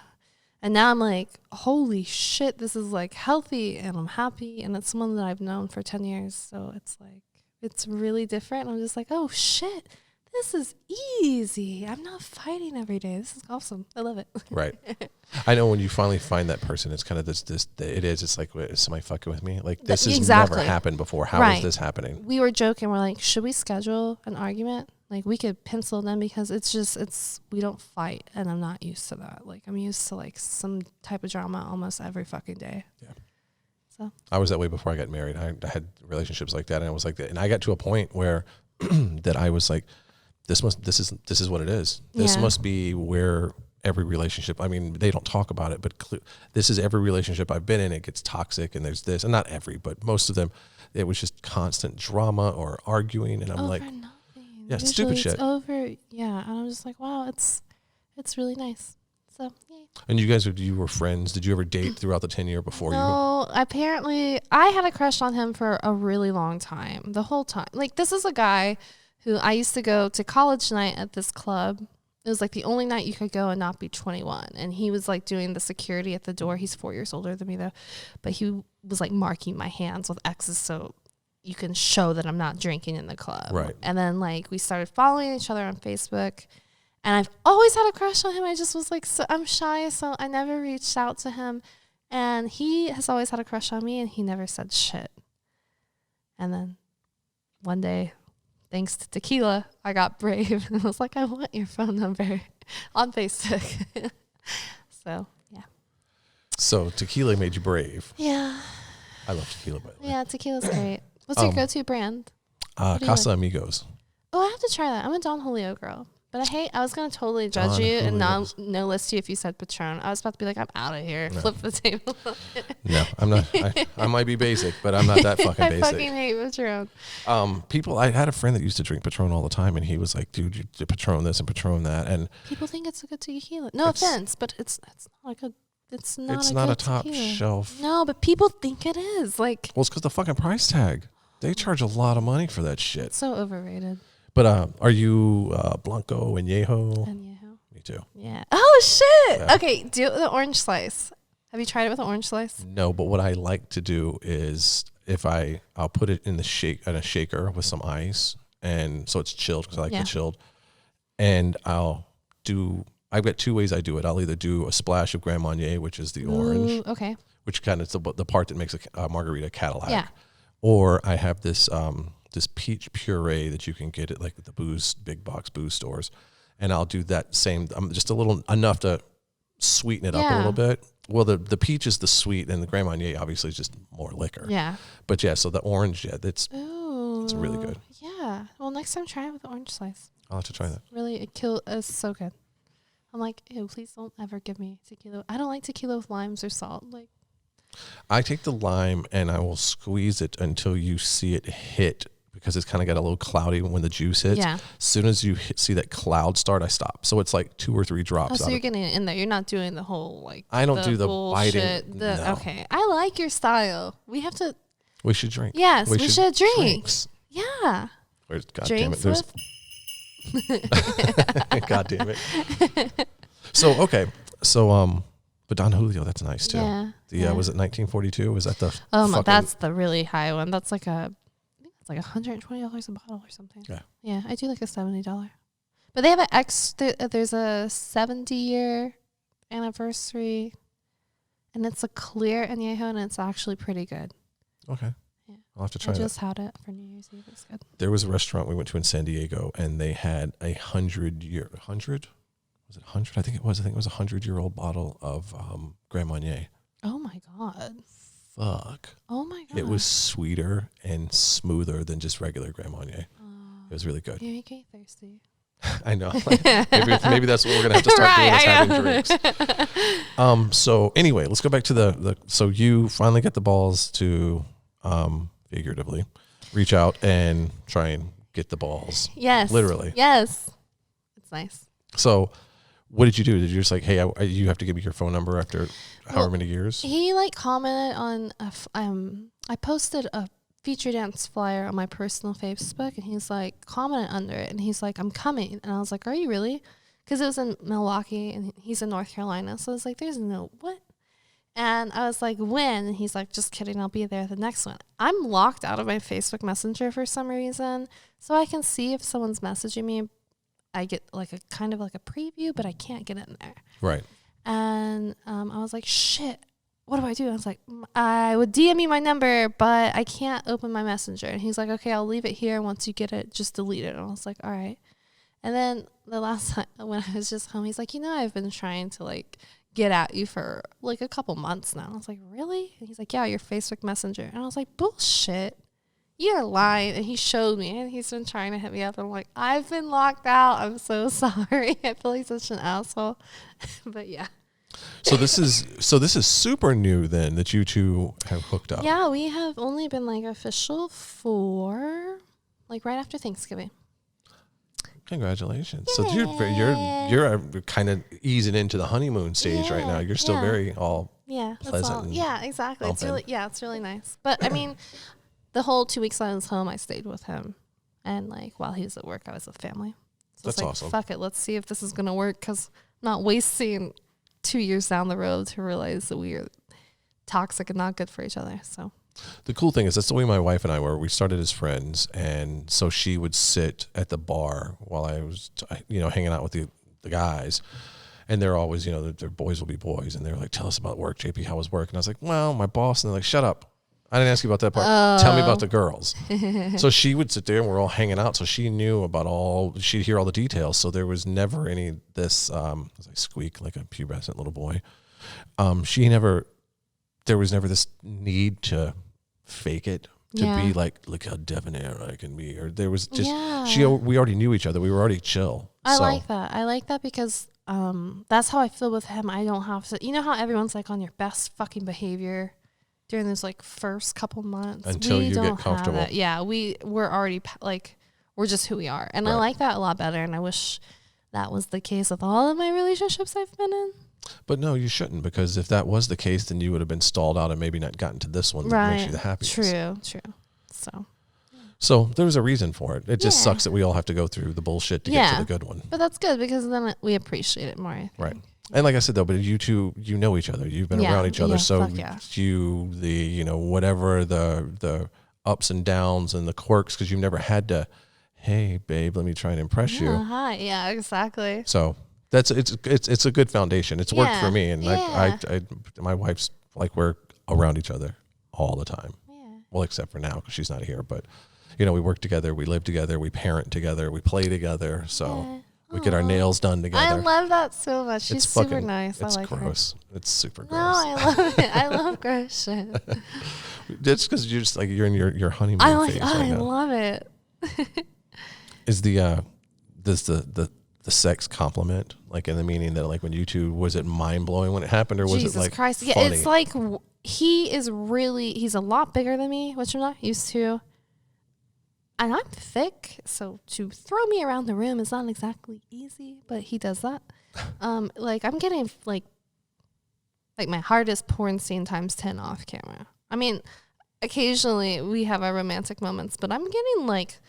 And now I'm like, holy shit, this is like healthy and I'm happy. And it's someone that I've known for 10 years. So it's like, it's really different. I'm just like, oh shit, this is easy. I'm not fighting every day. This is awesome. I love it. Right. I know when you finally find that person, it's kind of it's like, wait, is somebody fucking with me? Like this has never happened before. How is this happening? We were joking. We're like, should we schedule an argument? Like we could pencil them because we don't fight and I'm not used to that. Like I'm used to like some type of drama almost every fucking day. Yeah. So I was that way before I got married. I had relationships like that and I was like that. And I got to a point where that I was like, this is what it is. This must be where every relationship, I mean, they don't talk about it, but this is every relationship I've been in. It gets toxic and there's this, and not every, but most of them, it was just constant drama or arguing. And I'm like, nothing. Yeah, usually stupid it's shit. Over, yeah. And I'm just like, wow, it's really nice. So, yay. And you were friends. Did you ever date throughout the 10-year before you? No, apparently I had a crush on him for a really long time. The whole time. Like, this is a guy who I used to go to college night at this club. It was like the only night you could go and not be 21. And he was like doing the security at the door. He's 4 years older than me though. But he was like marking my hands with X's so you can show that I'm not drinking in the club. Right. And then like we started following each other on Facebook. And I've always had a crush on him. I just was like, so I'm shy. So I never reached out to him. And he has always had a crush on me and he never said shit. And then one day, thanks to tequila, I got brave and was like, I want your phone number on Facebook. So, yeah. So tequila made you brave. Yeah. I love tequila, by the way. Yeah, tequila's great. What's your go-to brand? Casa Amigos. Oh, I have to try that. I'm a Don Julio girl. But I was going to totally judge you and no list you if you said Patron. I was about to be like, I'm out of here. No. Flip the table. No, I'm not. I might be basic, but I'm not that fucking basic. I fucking hate Patron. I had a friend that used to drink Patron all the time, and he was like, dude, you Patron this and Patron that. And people think it's a good tequila. No offense, but it's not a good. It's not a top shelf. No, but people think it is. Like, well, it's because the fucking price tag. They charge a lot of money for that shit. It's so overrated. But are you Blanco and Añejo? Me too. Yeah. Oh shit. Yeah. Okay, do it with the orange slice. Have you tried it with the orange slice? No, but what I like to do is if I'll put it in a shaker with some ice, and so it's chilled because I like it chilled. And I've got two ways I do it. I'll either do a splash of Grand Marnier, which is the orange, okay, which kind of is the part that makes a margarita Cadillac. Yeah. Or I have this peach puree that you can get at like the big box booze stores, and I'll do that same. Just enough to sweeten it up a little bit. Well, the peach is the sweet, and the Grand Marnier obviously is just more liquor. Yeah. But yeah, so the orange, it's really good. Yeah. Well, next time try it with the orange slice. I'll have to try that. Really, it's so good. I'm like, ew, please don't ever give me tequila. I don't like tequila with limes or salt. Like, I take the lime and I will squeeze it until you see it hit, because it's kind of got a little cloudy when the juice hits. Yeah. As soon as you see that cloud start, I stop. So it's like 2 or 3 drops. Oh, so you're getting it in there. You're not doing the whole like. I don't do the biting. No. Okay, I like your style. We should drink. Yes, we should drink. Drinks. Yeah. God damn it. God damn it. So okay. So but Don Julio, that's nice too. Yeah. Was it 1942? Was that the? That's the really high one. That's like It's like $120 a bottle or something. Yeah. Yeah, I do like a $70. But they have there's a 70-year anniversary, and it's a clear añejo, and it's actually pretty good. Okay. Yeah. I'll have to try I that. just had it for New Year's Eve. It's good. There was a restaurant we went to in San Diego, and they had 100-year, 100? Was it 100? I think it was. I think it was a 100-year-old bottle of Grand Marnier. Oh my God. Fuck. Oh my God. It was sweeter and smoother than just regular Grand Marnier. It was really good. You're making me thirsty. I know. maybe that's what we're gonna have to start doing is having drinks. So anyway, let's go back to the. So you finally get the balls to, figuratively, reach out and try and get the balls. Yes. Literally. Yes. It's nice. So, what did you do? Did you just like, hey, you have to give me your phone number after however many years? He like commented on I posted a feature dance flyer on my personal Facebook, and he's like commented under it, and he's like, I'm coming. And I was like, are you really? Because it was in Milwaukee, and he's in North Carolina. So I was like, there's no what? And I was like, when? And he's like, just kidding, I'll be there the next one. I'm locked out of my Facebook Messenger for some reason, so I can see if someone's messaging me. I get like a kind of like a preview, but I can't get in there. Right. And I was like, shit, what do I do? I was like, I would DM you my number, but I can't open my Messenger. And he's like, okay, I'll leave it here. Once you get it, just delete it. And I was like, all right. And then the last time when I was just home, he's like, I've been trying to like get at you for like a couple months now. And I was like, really? And he's like, yeah, your Facebook Messenger. And I was like, bullshit. You're lying. And he showed me, and he's been trying to hit me up. And I'm like, I've been locked out. I'm so sorry. I feel like such an asshole. But yeah. So this is super new then that you two have hooked up. Yeah, we have only been like official for like right after Thanksgiving. Congratulations. So you're kind of easing into the honeymoon stage right now. You're still very all pleasant. Yeah, exactly. Bumping. It's really nice. But I mean, the whole 2 weeks I was home, I stayed with him, and like while he was at work, I was with family. So that's it's like, awesome. Fuck it, let's see if this is gonna work, because I'm not wasting 2 years down the road to realize that we are toxic and not good for each other. So the cool thing is that's the way my wife and I were. We started as friends, and so she would sit at the bar while I was, hanging out with the guys, and they're always, their boys will be boys, and they're like, "Tell us about work, JP. How was work?" And I was like, "Well, my boss," and they're like, "Shut up. I didn't ask you about that part. Tell me about the girls." So she would sit there, and we're all hanging out. So she knew about she'd hear all the details. So there was never any this, as I squeak like a pubescent little boy. There was never this need to fake it, to be like, look how debonair I can be. Or there was just, we already knew each other. We were already chill. I like that. I like that because that's how I feel with him. I don't have to, how everyone's like on your best fucking behavior during those like first couple months until you get comfortable. Yeah, we're already like, we're just who we are, and I like that a lot better. And I wish that was the case with all of my relationships I've been in. But no, you shouldn't, because if that was the case, then you would have been stalled out and maybe not gotten to this one that makes you the happiest. True. So there was a reason for it. It just sucks that we all have to go through the bullshit to get to the good one. But that's good, because then we appreciate it more. I think. Right. And like I said, though, but you two, know each other. You've been around each other. So whatever the ups and downs and the quirks, because you've never had to, hey, babe, let me try and impress you. Hi. Yeah, exactly. So it's a good foundation. It's worked for me. And my wife's like, we're around each other all the time. Yeah. Well, except for now, because she's not here. But, we work together, we live together, we parent together, we play together. So we get our nails done together. I love that so much. She's super nice. It's I like gross. Her. It's super gross. No, I love it. I love gross shit. That's because you're just like, you're in your honeymoon phase right now. I love it. Is does the sex compliment, like in the meaning that like when you two, was it mind blowing when it happened, or was Jesus it like Christ? funny? Yeah, it's like he's a lot bigger than me, which I'm not used to. And I'm thick, so to throw me around the room is not exactly easy, but he does that. Like I'm getting like my hardest porn scene times 10 off camera. I mean, occasionally we have our romantic moments, but I'm getting like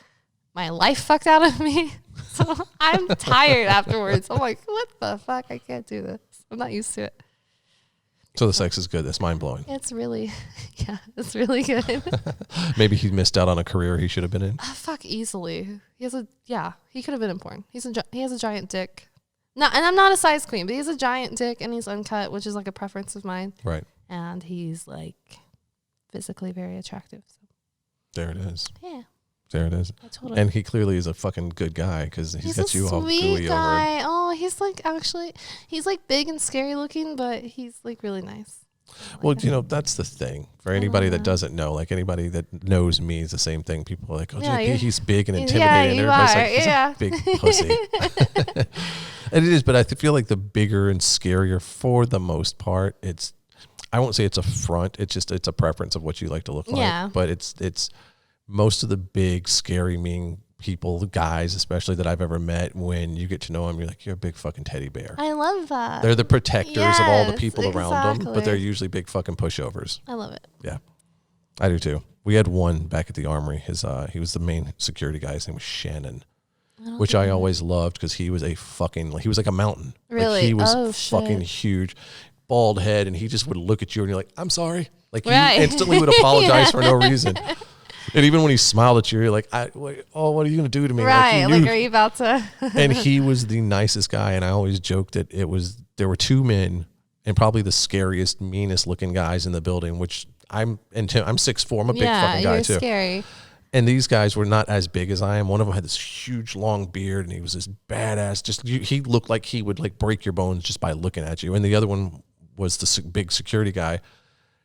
my life fucked out of me. So I'm tired afterwards. I'm like, what the fuck? I can't do this. I'm not used to it. So the sex is good. That's mind blowing. It's really, yeah, it's really good. Maybe he missed out on a career he should have been in. Fuck, easily. He could have been in porn. He has a giant dick. No, and I'm not a size queen, but he has a giant dick and he's uncut, which is like a preference of mine. Right. And he's like physically very attractive. So. There it is. Yeah. There it is. Totally. And he clearly is a fucking good guy because he's got you all gooey guy. over. Oh, he's like he's like big and scary looking, but he's like really nice. Well, you know, that's the thing. For anybody that doesn't know, like anybody that knows me is the same thing. People are like, oh, JP, he's big and intimidating. Yeah, Everybody's like, he's a big pussy. And it is, but I feel like the bigger and scarier for the most part, I won't say it's a front. It's a preference of what you like to look like. Yeah. But it's most of the big, scary, mean people, the guys especially that I've ever met, when you get to know them, you're like, you're a big fucking teddy bear. I love that. They're the protectors of all the people around them, but they're usually big fucking pushovers. I love it. Yeah, I do too. We had one back at the Armory. He was the main security guy. His name was Shannon, which I always loved because he was like a mountain. Really? Like he was fucking huge, bald head, and he just would look at you and you're like, I'm sorry. Like you instantly would apologize for no reason. And even when he smiled at you, you're like, what are you going to do to me? Right. Like are you about to? And he was the nicest guy. And I always joked that there were two men and probably the scariest, meanest looking guys in the building, which I'm 6'4". I'm a big fucking guy too. Scary. And these guys were not as big as I am. One of them had this huge long beard and he was this badass. He looked like he would like break your bones just by looking at you. And the other one was the big security guy.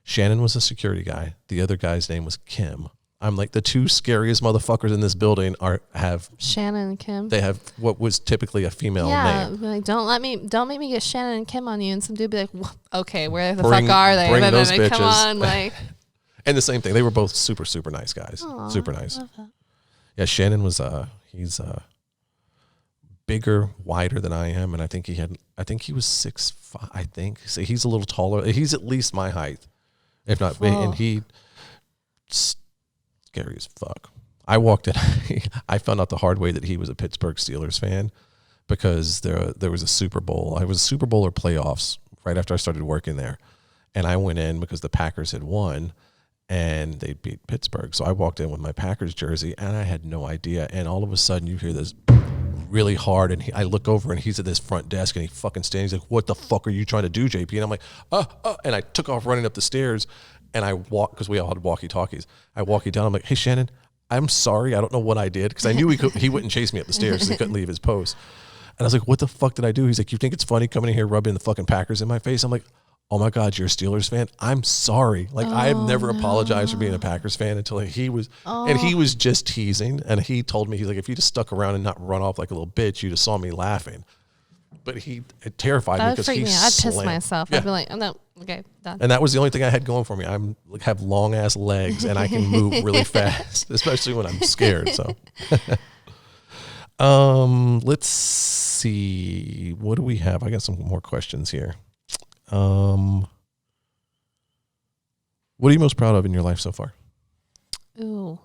Shannon was a security guy. The other guy's name was Kim. I'm like, the two scariest motherfuckers in this building have Shannon and Kim. They have what was typically a female name. Like don't make me get Shannon and Kim on you, and some dude be like, okay, where the fuck are they? Bring those bitches. Come on, like. And the same thing. They were both super, super nice guys. Aww, super nice. Love that. Yeah, Shannon was he's bigger, wider than I am, and I think he was 6'5". I think so. He's a little taller. He's at least my height, if not. Whoa. And he. Scary as fuck. I walked in. I found out the hard way that he was a Pittsburgh Steelers fan because there was a Super Bowl. I was a Super Bowl or playoffs right after I started working there, and I went in because the Packers had won and they beat Pittsburgh. So I walked in with my Packers jersey and I had no idea. And all of a sudden you hear this really hard, and I look over and he's at this front desk and he fucking stands. He's like, "What the fuck are you trying to do, JP?" And I'm like, and I took off running up the stairs. And I walked, because we all had walkie-talkies. I walk you down. I'm like, "Hey, Shannon, I'm sorry. I don't know what I did." Because I knew he wouldn't chase me up the stairs because he couldn't leave his post. And I was like, "What the fuck did I do?" He's like, "You think it's funny coming in here rubbing the fucking Packers in my face?" I'm like, "Oh my God, you're a Steelers fan? I'm sorry." Like, I have never apologized for being a Packers fan until he was, and he was just teasing. And he told me, he's like, "If you just stuck around and not run off like a little bitch, you'd have saw me laughing." But it terrified me because he me. I'd piss myself. Yeah. I'd be like, "Oh no, okay, done." And that was the only thing I had going for me. Have long ass legs and I can move really fast, especially when I'm scared. So, let's see. What do we have? I got some more questions here. What are you most proud of in your life so far? Ooh,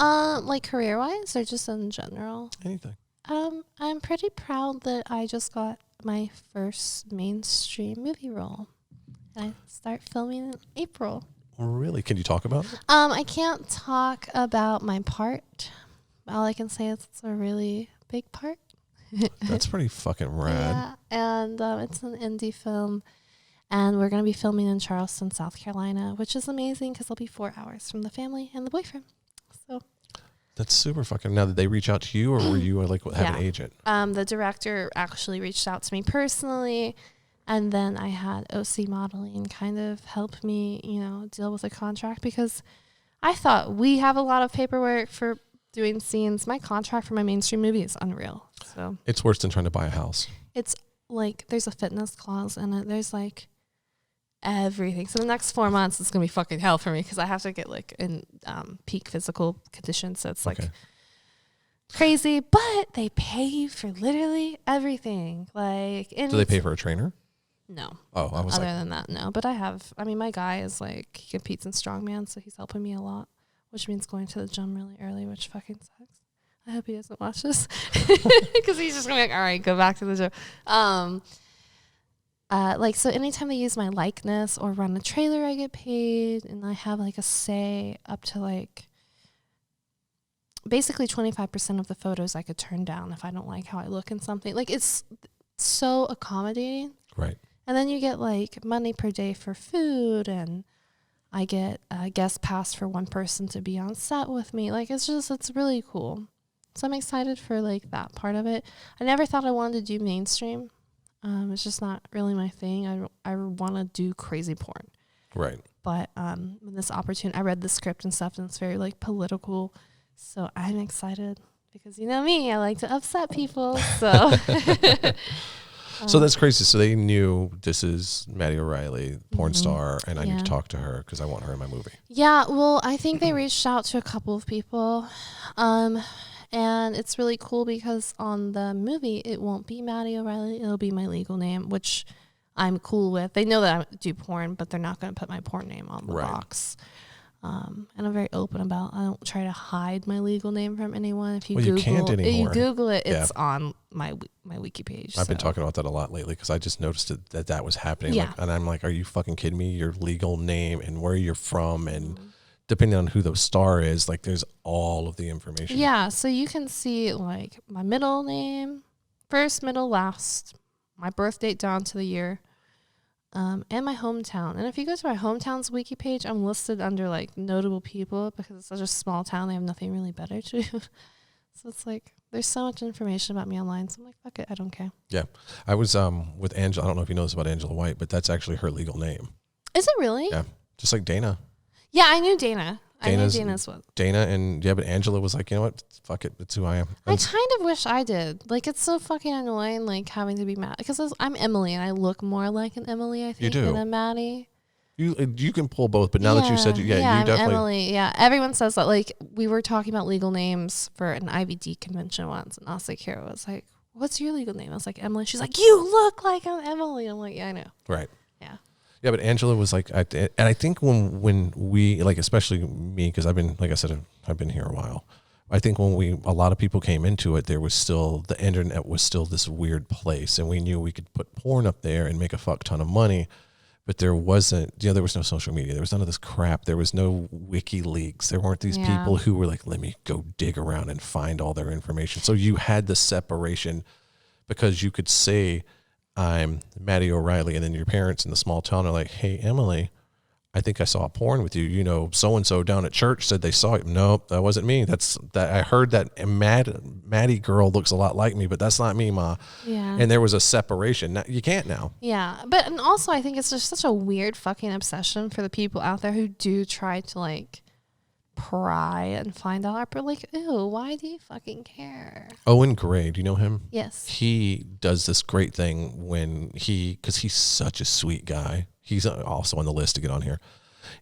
like career wise or just in general? Anything. I'm pretty proud that I just got my first mainstream movie role. I start filming in April. Really? Can you talk about it? I can't talk about my part. All I can say is it's a really big part. That's pretty fucking rad. Yeah, and it's an indie film, and we're going to be filming in Charleston, South Carolina, which is amazing because it'll be 4 hours from the family and the boyfriend. So that's super fucking. Now, did they reach out to you, or were you like have an agent? The director actually reached out to me personally, and then I had OC Modeling kind of help me, deal with a contract, because I thought we have a lot of paperwork for doing scenes. My contract for my mainstream movie is unreal. So it's worse than trying to buy a house. It's like there's a fitness clause in it. There's like everything. So the next 4 months is gonna be fucking hell for me because I have to get like in peak physical condition. So it's like crazy, but they pay you for literally everything. Like, do they pay for a trainer? No. Oh, I was other than that, no. But my guy is like, he competes in strongman, so he's helping me a lot, which means going to the gym really early, which fucking sucks. I hope he doesn't watch this because he's just gonna be like, all right, go back to the gym. Like, so anytime they use my likeness or run a trailer, I get paid, and I have like a say up to like basically 25% of the photos I could turn down if I don't like how I look in something. Like, it's so accommodating. Right. And then you get like money per day for food, and I get a guest pass for one person to be on set with me. Like, it's really cool. So I'm excited for like that part of it. I never thought I wanted to do mainstream. It's just not really my thing. I want to do crazy porn. Right. But when this opportunity, I read the script and stuff, and it's very like political. So I'm excited because you know me, I like to upset people. So so that's crazy. So they knew this is Maddy O'Reilly, porn star, and I need to talk to her because I want her in my movie. Yeah, well, I think they reached out to a couple of people. And it's really cool because on the movie, it won't be Maddy O'Reilly. It'll be my legal name, which I'm cool with. They know that I do porn, but they're not going to put my porn name on the box. And I'm very open about. I don't try to hide my legal name from anyone. If you Google, you can't anymore. If you Google it, it's on my wiki page. I've been talking about that a lot lately because I just noticed that was happening. Yeah. Like, and I'm like, are you fucking kidding me? Your legal name and where you're from and depending on who the star is, like there's all of the information. Yeah, so you can see like my middle name, first, middle, last, my birth date down to the year, and my hometown. And if you go to my hometown's wiki page, I'm listed under like notable people because it's such a small town. They have nothing really better to do. So it's like there's so much information about me online. So I'm like, fuck it, I don't care. Yeah, I was with Angela. I don't know if you know this about Angela White, but that's actually her legal name. Is it really? Yeah, just like Dana. Yeah, I knew Dana. Dana's what. Dana and but Angela was like, you know what? Fuck it. It's who I am. I kind of wish I did. Like, it's so fucking annoying, like having to be mad because I'm Emily and I look more like an Emily, I think, than a Maddie. You can pull both, but now that you said, you I'm definitely. Emily. Yeah, everyone says that. Like, we were talking about legal names for an IVD convention once, and Asa Kira was like, "What's your legal name?" I was like, "Emily." She's like, "You look like I'm Emily." I'm like, "Yeah, I know." Right. Yeah. Yeah, but Angela was like, and I think when we, like, especially me, because I've been, like I said, I've been here a while. I think when a lot of people came into it, there was still, the internet was still this weird place, and we knew we could put porn up there and make a fuck ton of money, but there wasn't, there was no social media. There was none of this crap. There was no WikiLeaks. There weren't these people who were like, let me go dig around and find all their information. So you had the separation because you could say, I'm Maddy O'Reilly, and then your parents in the small town are like, hey, Emily, I think I saw a porn with you. So-and-so down at church said they saw it. Nope, that wasn't me. I heard that Maddy girl looks a lot like me, but that's not me, Ma. Yeah. And there was a separation. Now, you can't now. Yeah. And also I think it's just such a weird fucking obsession for the people out there who do try to like pry and find out, but like, ew, why do you fucking care? Owen Gray, do you know him? Yes. He does this great thing because he's such a sweet guy. He's also on the list to get on here.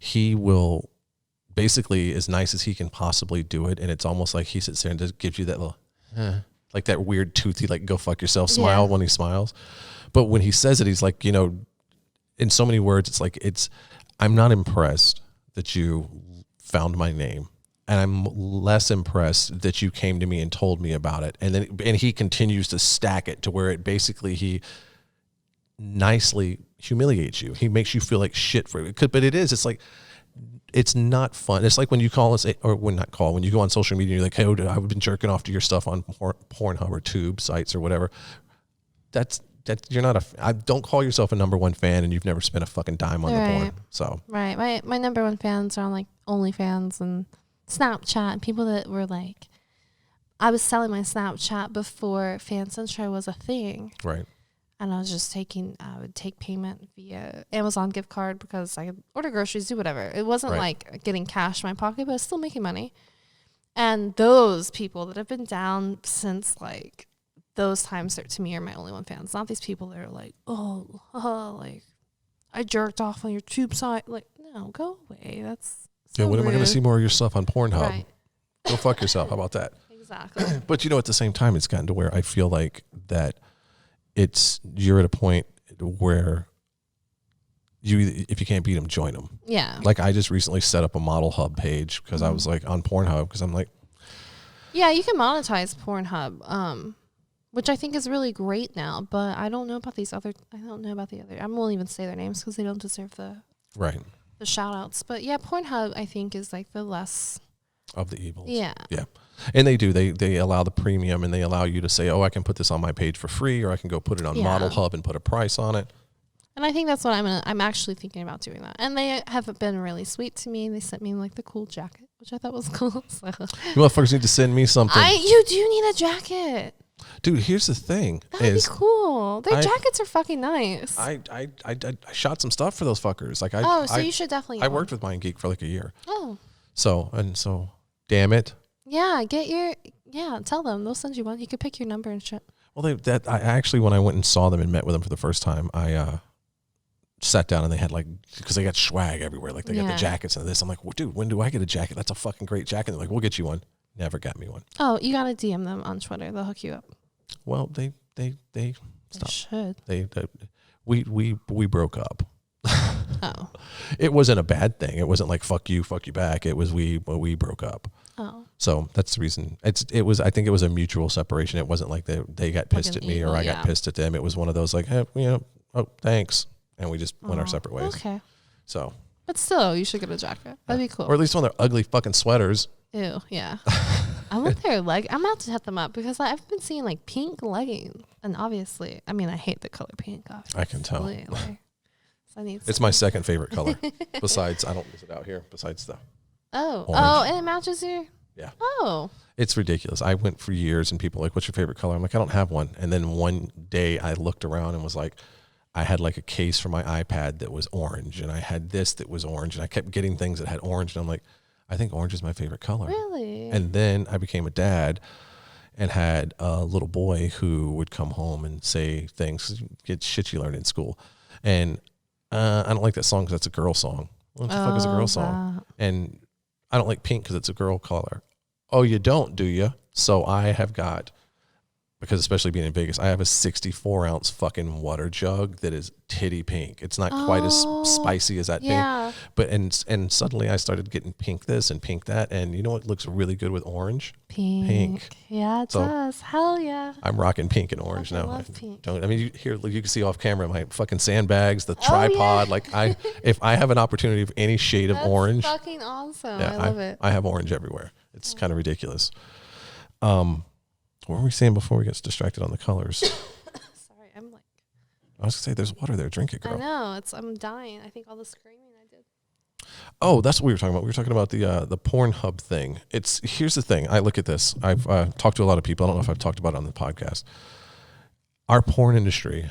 He will basically, as nice as he can possibly do it, and it's almost like he sits there and just gives you that little, like that weird toothy, like go fuck yourself smile when he smiles. But when he says it, he's like, in so many words, it's like, I'm not impressed that you found my name, and I'm less impressed that you came to me and told me about it. And he continues to stack it to where it basically he nicely humiliates you. He makes you feel like shit for it. But it's like, it's not fun. It's like when you call us, or when you go on social media and you're like, hey, I've been jerking off to your stuff on Pornhub or Tube sites or whatever. That you're not don't call yourself a number one fan and you've never spent a fucking dime on the porn. So right, my number one fans are on like OnlyFans and Snapchat, and people that were like, I was selling my Snapchat before Fan Central was a thing. Right. And I would take payment via Amazon gift card because I could order groceries, do whatever. It wasn't like getting cash in my pocket, but I was still making money. And those people that have been down since like those times to me are my only one fans. Not these people that are like, like I jerked off on your tube site. Like, no, go away. That's so when am I going to see more of your stuff on Pornhub? Right. Go fuck yourself. How about that? Exactly. But at the same time, it's gotten to where I feel like that you're at a point where if you can't beat them, join them. Yeah. Like I just recently set up a model hub page because I was like on Pornhub because I'm like, yeah, you can monetize Pornhub. which I think is really great now. But I don't know about these other. I don't know about the other. I won't even say their names because they don't deserve the shout outs. But yeah, Pornhub I think is like the less of the evils. Yeah. Yeah. And they do. They allow the premium, and they allow you to say, oh, I can put this on my page for free, or I can go put it on Model Hub and put a price on it. And I think that's what I'm actually thinking about doing that. And they have been really sweet to me. They sent me like the cool jacket, which I thought was cool. So. You motherfuckers need to send me something. You do need a jacket. Dude, here's the thing. That'd be cool. Their jackets are fucking nice. I shot some stuff for those fuckers. So you should definitely. I worked with Mind Geek for like a year. Oh. So, damn it. Yeah, tell them. They'll send you one. You could pick your number and shit. Well, I actually, when I went and saw them and met with them for the first time, I sat down and they had because they got swag everywhere. Like they got the jackets and this. I'm like, well, dude, when do I get a jacket? That's a fucking great jacket. They're like, we'll get you one. Never got me one. Oh, you gotta DM them on Twitter. They'll hook you up. Well, they stopped. Should. We broke up. Oh. It wasn't a bad thing. It wasn't like fuck you back. It was we broke up. Oh. So that's the reason. I think it was a mutual separation. It wasn't like they got pissed at me or I got pissed at them. It was one of those like, hey, oh, thanks. And we just went our separate ways. Okay. So. But still, you should get a jacket. That'd be cool. Or at least one of their ugly fucking sweaters. Ew, yeah. I want their I'm about to hit them up because I've been seeing like pink leggings. And obviously, I mean, I hate the color pink. Obviously. I can tell. So it's my second favorite color. Besides, I don't use it out here. Besides the orange. And it matches your. Yeah. Oh. It's ridiculous. I went for years and people were like, what's your favorite color? I'm like, I don't have one. And then one day I looked around and was like, I had like a case for my iPad that was orange, and I had this that was orange, and I kept getting things that had orange, and I'm like, I think orange is my favorite color. Really? And then I became a dad and had a little boy who would come home and say things, get shit you learned in school. And I don't like that song because that's a girl song. What the fuck is a girl song? And I don't like pink because it's a girl color. Oh, you don't, do you? So I have got, because especially being in Vegas, I have a 64-ounce fucking water jug that is titty pink. It's not quite as spicy as that pink. But and suddenly I started getting pink this and pink that. And you know what looks really good with orange? Pink. Yeah, it does. Hell yeah. I'm rocking pink and orange now. Love pink. You can see off camera my fucking sandbags, the tripod. Yeah. If I have an opportunity of any shade of orange. That's fucking awesome. I love it. I have orange everywhere. It's kind of ridiculous. What were we saying before we got distracted on the colors? Sorry, I was gonna say there's water there. Drink it, girl. I know. I'm dying. I think all the screaming I did. Oh, that's what we were talking about. We were talking about the Pornhub thing. Here's the thing. I look at this. I've talked to a lot of people. I don't know if I've talked about it on the podcast. Our porn industry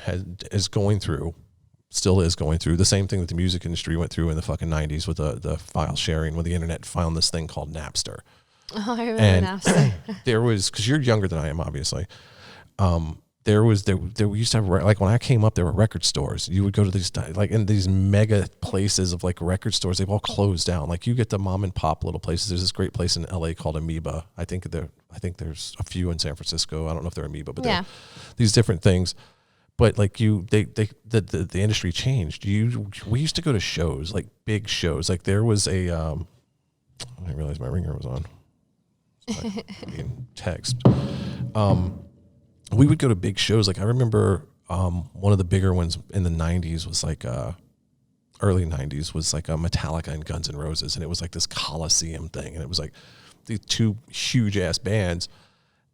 still is going through the same thing that the music industry went through in the fucking 90s with the file sharing, when the internet found this thing called Napster. Oh, I remember Napster. There was, because you're younger than I am, obviously. There we used to have, like when I came up, there were record stores. You would go to these, like in these mega places of like record stores. They've all closed down. Like you get the mom and pop little places. There's this great place in LA called Amoeba. I think there's a few in San Francisco. I don't know if they're Amoeba, but they're these different things. But like the industry changed. We used to go to shows, like big shows. Like there was I didn't realize my ringer was on. Text. We would go to big shows. Like I remember one of the bigger ones in the 90s was like early 90s was like a Metallica and Guns N' Roses, and it was like this Coliseum thing, and it was like these two huge ass bands.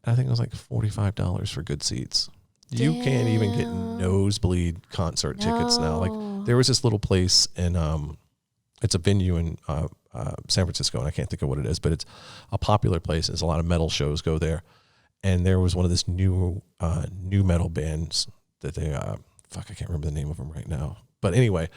And I think it was like $45 for good seats. Damn. You can't even get nosebleed concert tickets now. Like there was this little place in it's a venue in San Francisco, and I can't think of what it is, but it's a popular place. There's a lot of metal shows go there, and there was one of this new metal bands that they I can't remember the name of them right now. But anyway,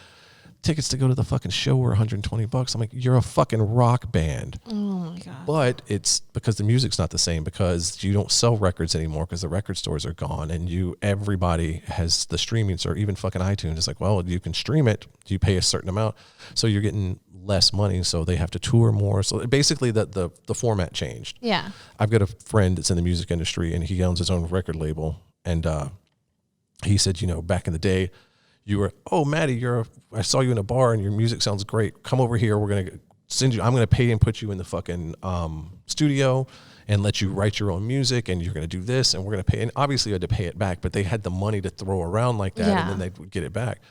tickets to go to the fucking show were $120. I'm like, you're a fucking rock band. Oh my god! But it's because the music's not the same, because you don't sell records anymore because the record stores are gone, and everybody has the streaming service, even fucking iTunes. It's like, well, you can stream it. You pay a certain amount, so you're getting less money, so they have to tour more. So basically the format changed. Yeah. I've got a friend that's in the music industry, and he owns his own record label, and he said, back in the day, you were, oh, Maddy, I saw you in a bar and your music sounds great. Come over here. We're going to I'm going to pay and put you in the fucking studio and let you write your own music, and you're going to do this, and we're going to pay. And obviously, I had to pay it back, but they had the money to throw around like that, and then they'd get it back.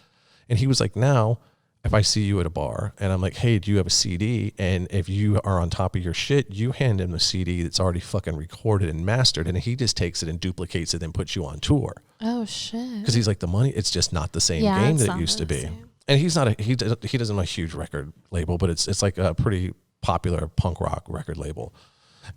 And he was like, now, if I see you at a bar and I'm like, hey, do you have a CD? And if you are on top of your shit, you hand him the CD that's already fucking recorded and mastered, and he just takes it and duplicates it and puts you on tour. Oh shit! Because he's like, the money, it's just not the same game that it used to be. Same. And he's not he doesn't have a huge record label, but it's like a pretty popular punk rock record label.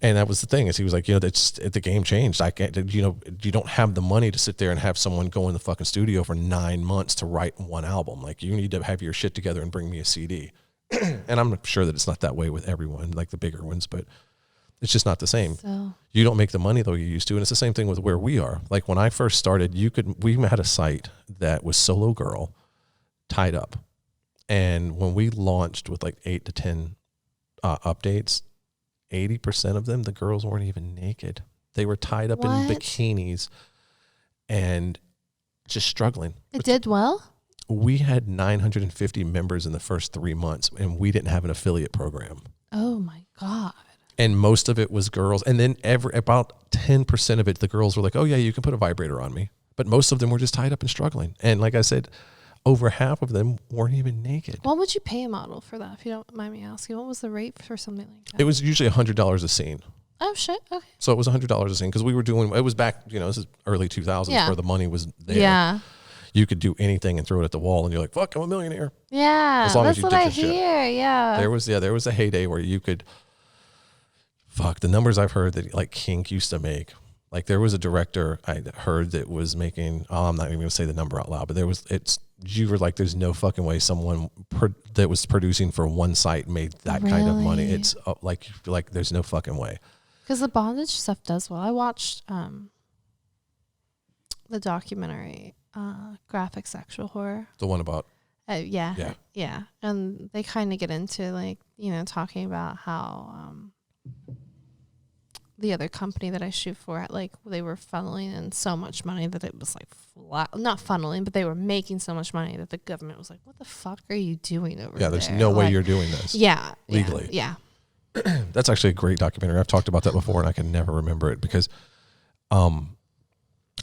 And that was the thing, is he was like, the game changed. I can't, you don't have the money to sit there and have someone go in the fucking studio for 9 months to write one album. Like, you need to have your shit together and bring me a CD. And I'm sure that it's not that way with everyone, like the bigger ones, but it's just not the same. So. You don't make the money though you used to. And it's the same thing with where we are. Like when I first started, we had a site that was Solo Girl tied up. And when we launched with like 8 to 10 updates, 80% of them, the girls weren't even naked. They were tied up in bikinis and just struggling. It did well? We had 950 members in the first 3 months, and we didn't have an affiliate program. Oh my God. And most of it was girls. And then about 10% of it, the girls were like, oh yeah, you can put a vibrator on me. But most of them were just tied up and struggling. And like I said, over half of them weren't even naked. What would you pay a model for that, if you don't mind me asking? What was the rate for something like that? It was usually $100 a scene. Oh, shit. Okay. So it was $100 a scene, because we were doing, it was back, this is early 2000s where the money was there. Yeah. You could do anything and throw it at the wall, and you're like, fuck, I'm a millionaire. Yeah. As long that's as you what did I your hear. shit. Yeah. There was a heyday where you could, the numbers I've heard that like Kink used to make. Like there was a director I heard that was making, I'm not even going to say the number out loud, but you were like, there's no fucking way someone that was producing for one site made that kind of money. It's like there's no fucking way. Because the bondage stuff does well. I watched the documentary, Graphic Sexual Horror. The one about? Yeah. And they kind of get into like, talking about how the other company that I shoot for, like they were funneling in so much money that it was like not funneling, but they were making so much money that the government was like, what the fuck are you doing over there? Yeah, there's no way you're doing this. Yeah. Legally. Yeah. That's actually a great documentary. I've talked about that before and I can never remember it because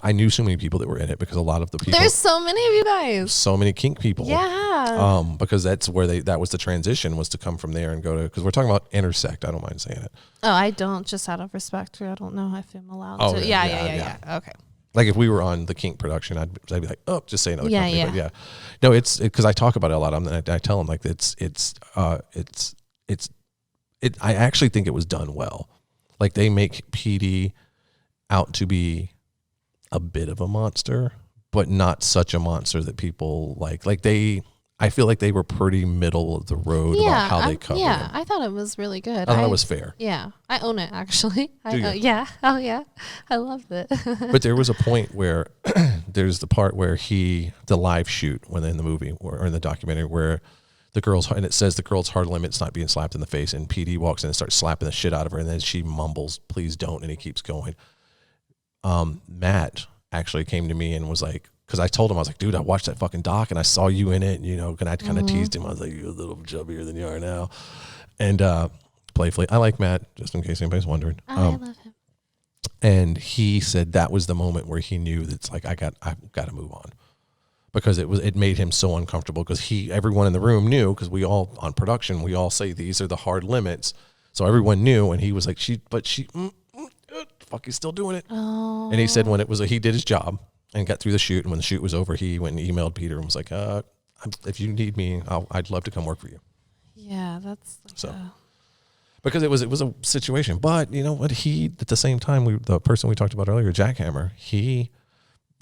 I knew so many people that were in it, because a lot of the people. There's so many of you guys. So many kink people. Yeah. Because that's where that was the transition, was to come from there and go to, because we're talking about intersect. I don't mind saying it. Oh, I don't, just out of respect. I don't know if I'm allowed to. Yeah. Okay. Like if we were on the kink production, I'd be like, oh, just say another company. Yeah. But yeah. No, it's because I talk about it a lot. I tell them like I actually think it was done well. Like they make PD out to be a bit of a monster, but not such a monster that people like I feel like they were pretty middle of the road about how they covered him. I thought it was really good. I thought it was fair. Yeah. I own it actually. Yeah. Oh yeah. I loved it. But there was a point where there's the part where the live shoot when in the movie or in the documentary where the girl's, and it says the girl's hard limit's not being slapped in the face, and PD walks in and starts slapping the shit out of her, and then she mumbles, please don't, and he keeps going. Matt actually came to me and was like, because I told him, I was like, dude, I watched that fucking doc and I saw you in it, and I kind of teased him. I was like, you're a little chubbier than you are now. And playfully, I like Matt, just in case anybody's wondering. I love him. And he said that was the moment where he knew that it's like, I've got to move on, because it made him so uncomfortable, because everyone in the room knew, because we all on production, we all say these are the hard limits. So everyone knew, and he was like, fuck, he's still doing it. Oh. And he said when he did his job and got through the shoot, and when the shoot was over, he went and emailed Peter and was like, if you need me, I'd love to come work for you. Yeah, that's because it was a situation. But you know what, at the same time, the person we talked about earlier, Jackhammer,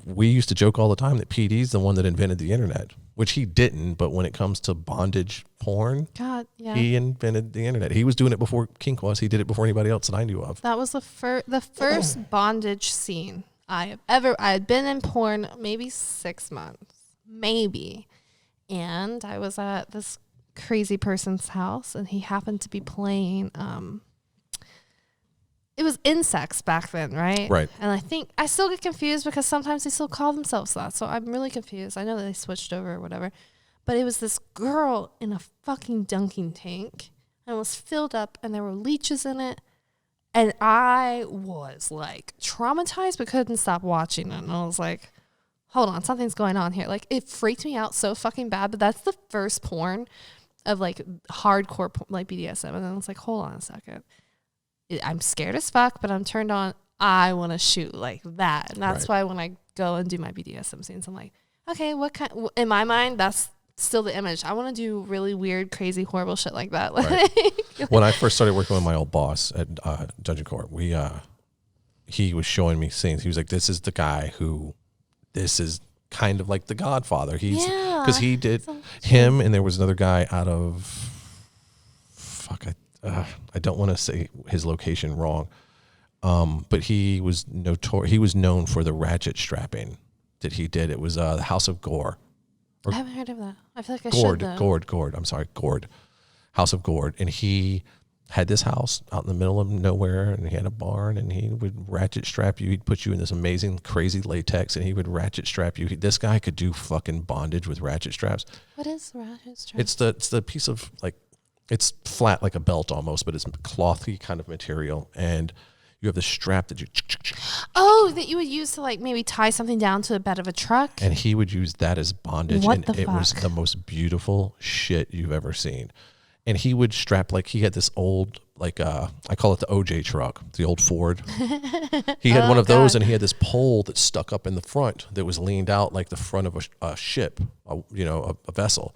we used to joke all the time that PD's the one that invented the internet, which he didn't. But when it comes to bondage porn, God, yeah, he invented the internet. He was doing it before kink was. He did it before anybody else that I knew of. That was the first bondage scene I had been in porn maybe 6 months, maybe. And I was at this crazy person's house, and he happened to be playing, it was insects back then, right? Right. And I think I still get confused because sometimes they still call themselves that. So I'm really confused. I know that they switched over or whatever. But it was this girl in a fucking dunking tank. and it was filled up, and there were leeches in it. And I was like traumatized, but couldn't stop watching it. And I was like, hold on, something's going on here. Like, it freaked me out so fucking bad. But that's the first porn of like hardcore, like BDSM. And then I was like, hold on a second. I'm scared as fuck, but I'm turned on. I want to shoot like that. And that's why when I go and do my BDSM scenes, I'm like, okay, what kind? In my mind, that's still the image. I want to do really weird, crazy, horrible shit like that. Right. When I first started working with my old boss at Dungeon Court, he was showing me scenes. He was like, "This is the guy who, this is kind of like the Godfather." Because he did him, and there was another guy out of I don't want to say his location wrong, but he was He was known for the ratchet strapping that he did. It was the House of Gore. I haven't heard of that. I feel like I should though. Gord. I'm sorry, Gord. House of Gord. And he had this house out in the middle of nowhere, and he had a barn, and he would ratchet strap you. He'd put you in this amazing, crazy latex, and he would ratchet strap you. This guy could do fucking bondage with ratchet straps. What is ratchet strap? It's the piece of, like, it's flat like a belt almost, but it's clothy kind of material, and you have the strap that you... Oh, that you would use to like maybe tie something down to the bed of a truck? And he would use that as bondage. What and the it fuck? was the most beautiful shit you've ever seen. And he would strap, like, he had this old, like, I call it the OJ truck, the old Ford. He had one of those, and he had this pole that stuck up in the front that was leaned out like the front of a ship, a vessel.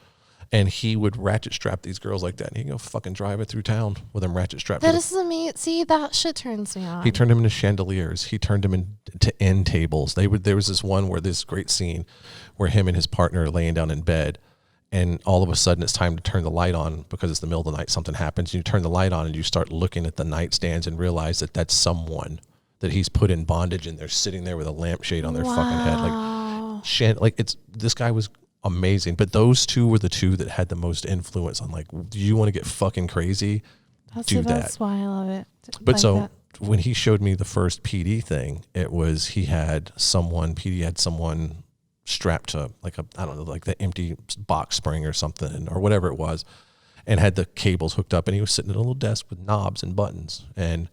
And he would ratchet strap these girls like that, and he'd go fucking drive it through town with them ratchet strapped. That is amazing. See, that shit turns me on. He turned them into chandeliers. He turned them into end tables. There was this one where this great scene where him and his partner are laying down in bed, and all of a sudden it's time to turn the light on because it's the middle of the night. Something happens. And you turn the light on, and you start looking at the nightstands and realize that that's someone that he's put in bondage, and they're sitting there with a lampshade on their fucking head. Like this guy was amazing, but those two were the two that had the most influence on, like, do you want to get fucking crazy? That's why I love it. But like so that. When he showed me the first PD thing, PD had someone strapped to like the empty box spring or something or whatever it was, and had the cables hooked up, and he was sitting at a little desk with knobs and buttons, and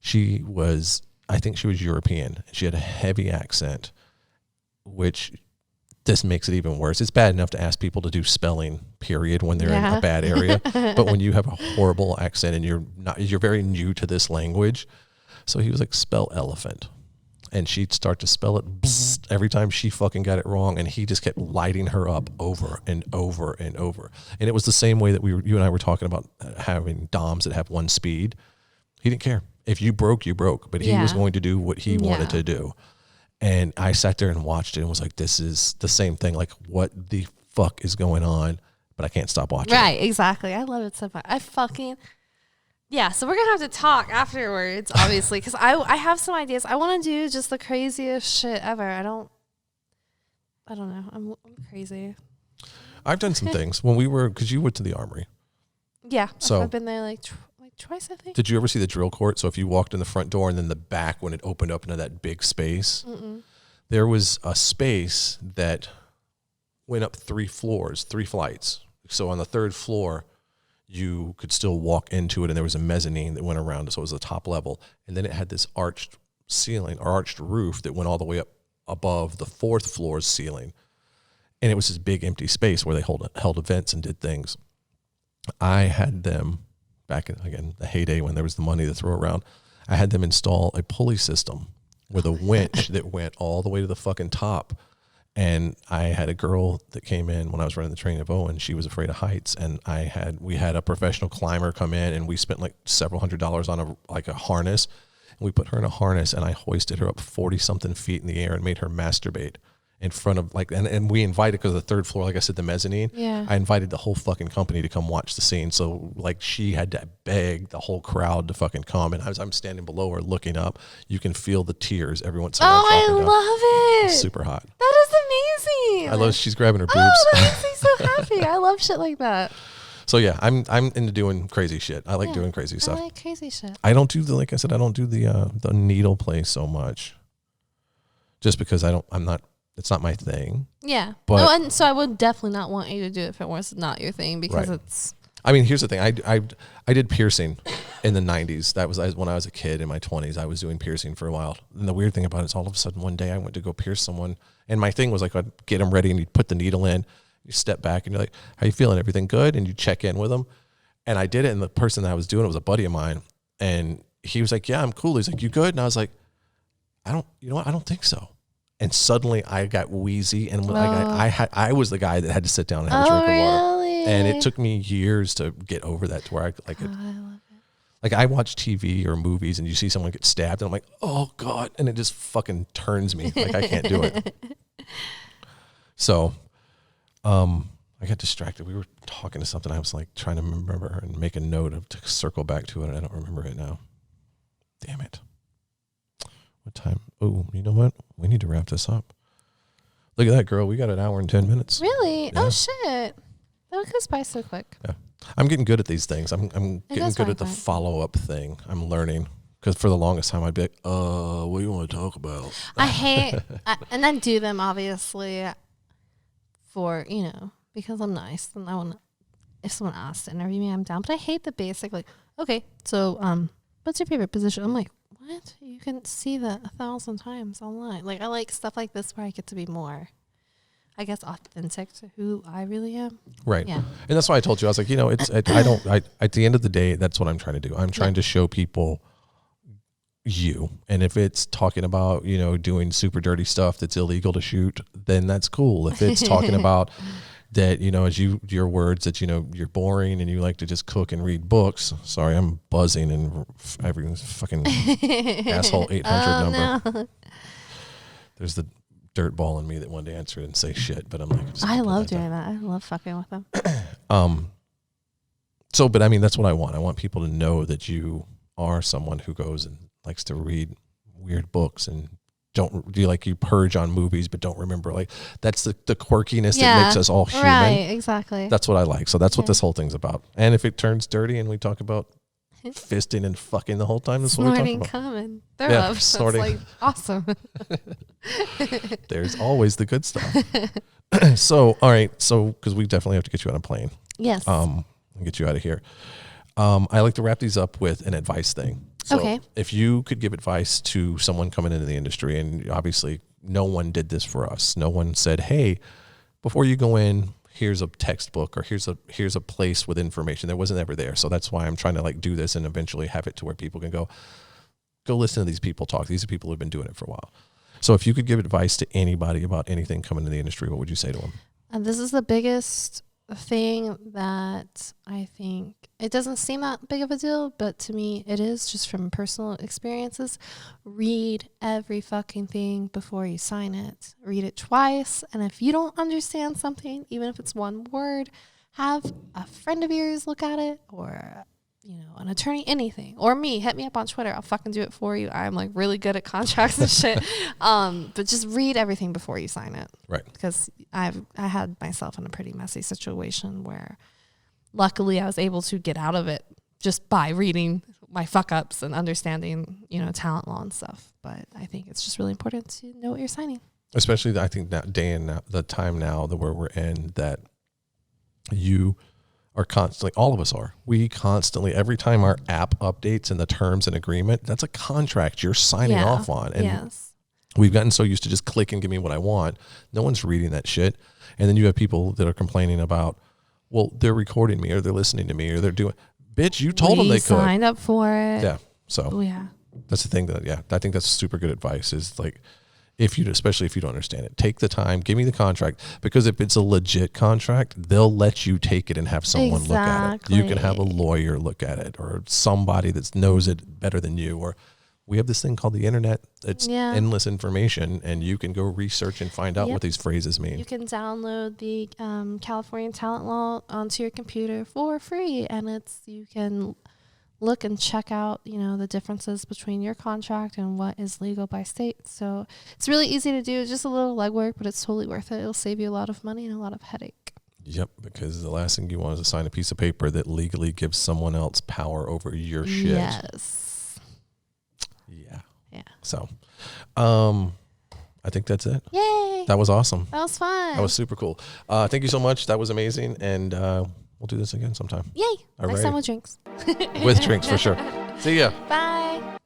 I think she was European. She had a heavy accent, which this makes it even worse. It's bad enough to ask people to do spelling, period, when they're in a bad area. But when you have a horrible accent and you're very new to this language. So he was like, spell elephant. And she'd start to spell it every time she fucking got it wrong. And he just kept lighting her up over and over and over. And it was the same way that you and I were talking about having DOMs that have one speed. He didn't care. If you broke, you broke. But he was going to do what he wanted to do. And I sat there and watched it and was like, this is the same thing. Like, what the fuck is going on? But I can't stop watching. Right, exactly. I love it so much. Yeah, so we're going to have to talk afterwards, obviously, because I have some ideas. I want to do just the craziest shit ever. I don't know. I'm crazy. I've done some things because you went to the armory. Yeah, so I've been there like twice, I think. Did you ever see the drill court? So if you walked in the front door and then the back, when it opened up into that big space, there was a space that went up 3 flights. So on the 3rd floor, you could still walk into it, and there was a mezzanine that went around it, so it was the top level. And then it had this arched ceiling or arched roof that went all the way up above the 4th floor's ceiling. And it was this big empty space where they held events and did things. I had them, back in, again, the heyday when there was the money to throw around, I had them install a pulley system with a winch that went all the way to the fucking top. And I had a girl that came in when I was running the training of Owen. She was afraid of heights, and we had a professional climber come in, and we spent like several $100s on a harness. And we put her in a harness, and I hoisted her up 40-something feet in the air and made her masturbate in front of and we invited, because the 3rd floor, like I said, the mezzanine. Yeah. I invited the whole fucking company to come watch the scene. So like she had to beg the whole crowd to fucking come. And I'm standing below her looking up. You can feel the tears every once in a while. Oh, I love it. It's super hot. That is amazing. I love she's grabbing her boobs. Oh, that makes me so happy. I love shit like that. So yeah, I'm into doing crazy shit. I like doing crazy stuff. I like crazy shit. I don't do the needle play so much. Just because it's not my thing. Yeah. But and so I would definitely not want you to do it if it was not your thing, because it's... I mean, here's the thing. I did piercing in the 90s. That was when I was a kid in my 20s. I was doing piercing for a while. And the weird thing about it is all of a sudden one day I went to go pierce someone. And my thing was like, I'd get them ready and you'd put the needle in. You step back and you're like, how you feeling? Everything good? And you check in with them. And I did it. And the person that I was doing it was a buddy of mine. And he was like, yeah, I'm cool. He's like, you good? And I was like, you know what? I don't think so. And suddenly I got wheezy, and I was the guy that had to sit down and have a drink of water. And it took me years to get over that to where I could, I love it. like I watch TV or movies and you see someone get stabbed and I'm like, oh God. And it just fucking turns me. Like I can't do it. So, I got distracted. We were talking to something. I was like trying to remember and make a note to circle back to it. And I don't remember it now. Damn it. What time? Oh, you know what? We need to wrap this up. Look at that, girl. We got an hour and 10 minutes. Really? Yeah. Oh shit. That goes by so quick. Yeah. I'm getting good at these things. I'm getting good at the follow-up thing. I'm learning. Because for the longest time, I'd be like, what do you want to talk about? I hate, and I do them obviously for, because I'm nice and I want to, if someone asks to interview me, I'm down. But I hate the basic, like, okay, so what's your favorite position? I'm like, what? You can see that 1,000 times online. Like, I like stuff like this where I get to be more, I guess, authentic to who I really am. Right. Yeah. And that's why I told you, I was like, at the end of the day, that's what I'm trying to do. I'm trying to show people you. And if it's talking about, doing super dirty stuff that's illegal to shoot, then that's cool. If it's talking about that, as your words that, you're boring and you like to just cook and read books. Sorry, I'm buzzing and everything's fucking asshole 800 number. No. There's the dirt ball in me that wanted to answer it and say shit, but I'm like, I love doing that. I love fucking with them. So, but I mean, that's what I want. I want people to know that you are someone who goes and likes to read weird books and you purge on movies, but don't remember. Like that's the quirkiness that makes us all human. Right, exactly. That's what I like. So that's what this whole thing's about. And if it turns dirty and we talk about fisting and fucking the whole time, that's what we're talking about. Snorting, cum, and snorting. That's like awesome. There's always the good stuff. So, all right. So, because we definitely have to get you on a plane. Yes. And get you out of here. I like to wrap these up with an advice thing. So okay. If you could give advice to someone coming into the industry, and obviously no one did this for us. No one said, hey, before you go in, here's a textbook or here's a place with information. There wasn't ever there. So that's why I'm trying to do this and eventually have it to where people can go listen to these people talk. These are people who've been doing it for a while. So if you could give advice to anybody about anything coming into the industry, what would you say to them? And this is the biggest thing that I think, it doesn't seem that big of a deal, but to me it is, just from personal experiences. Read every fucking thing before you sign it. Read it twice, and if you don't understand something, even if it's one word, have a friend of yours look at it, or an attorney, anything, or me, hit me up on Twitter. I'll fucking do it for you. I'm really good at contracts and shit. But just read everything before you sign it. Right. Because I had myself in a pretty messy situation where luckily I was able to get out of it just by reading my fuck ups and understanding, talent law and stuff. But I think it's just really important to know what you're signing. Especially I think that day and the time now that where we're in, that you are constantly, all of us are. We constantly, every time our app updates and the terms and agreement, that's a contract you're signing off on. And we've gotten so used to just click and give me what I want. No one's reading that shit. And then you have people that are complaining about, well, they're recording me or they're listening to me or they're doing, bitch, you told them they could. Signed up for it. Yeah. So that's the thing that, I think that's super good advice is especially if you don't understand it, take the time, give me the contract, because if it's a legit contract, they'll let you take it and have someone look at it. You can have a lawyer look at it or somebody that knows it better than you. Or we have this thing called the internet. It's endless information, and you can go research and find out what these phrases mean. You can download the California talent law onto your computer for free, and you can look and check out, the differences between your contract and what is legal by state. So it's really easy to do. It's just a little legwork, but it's totally worth it. It'll save you a lot of money and a lot of headache. Yep, because the last thing you want is to sign a piece of paper that legally gives someone else power over your shit. Yes. Yeah. Yeah. So, I think that's it. Yay. That was awesome. That was fun. That was super cool. Thank you so much. That was amazing. And We'll do this again sometime. Yay. All Next right. time with drinks. With drinks for sure. See ya. Bye.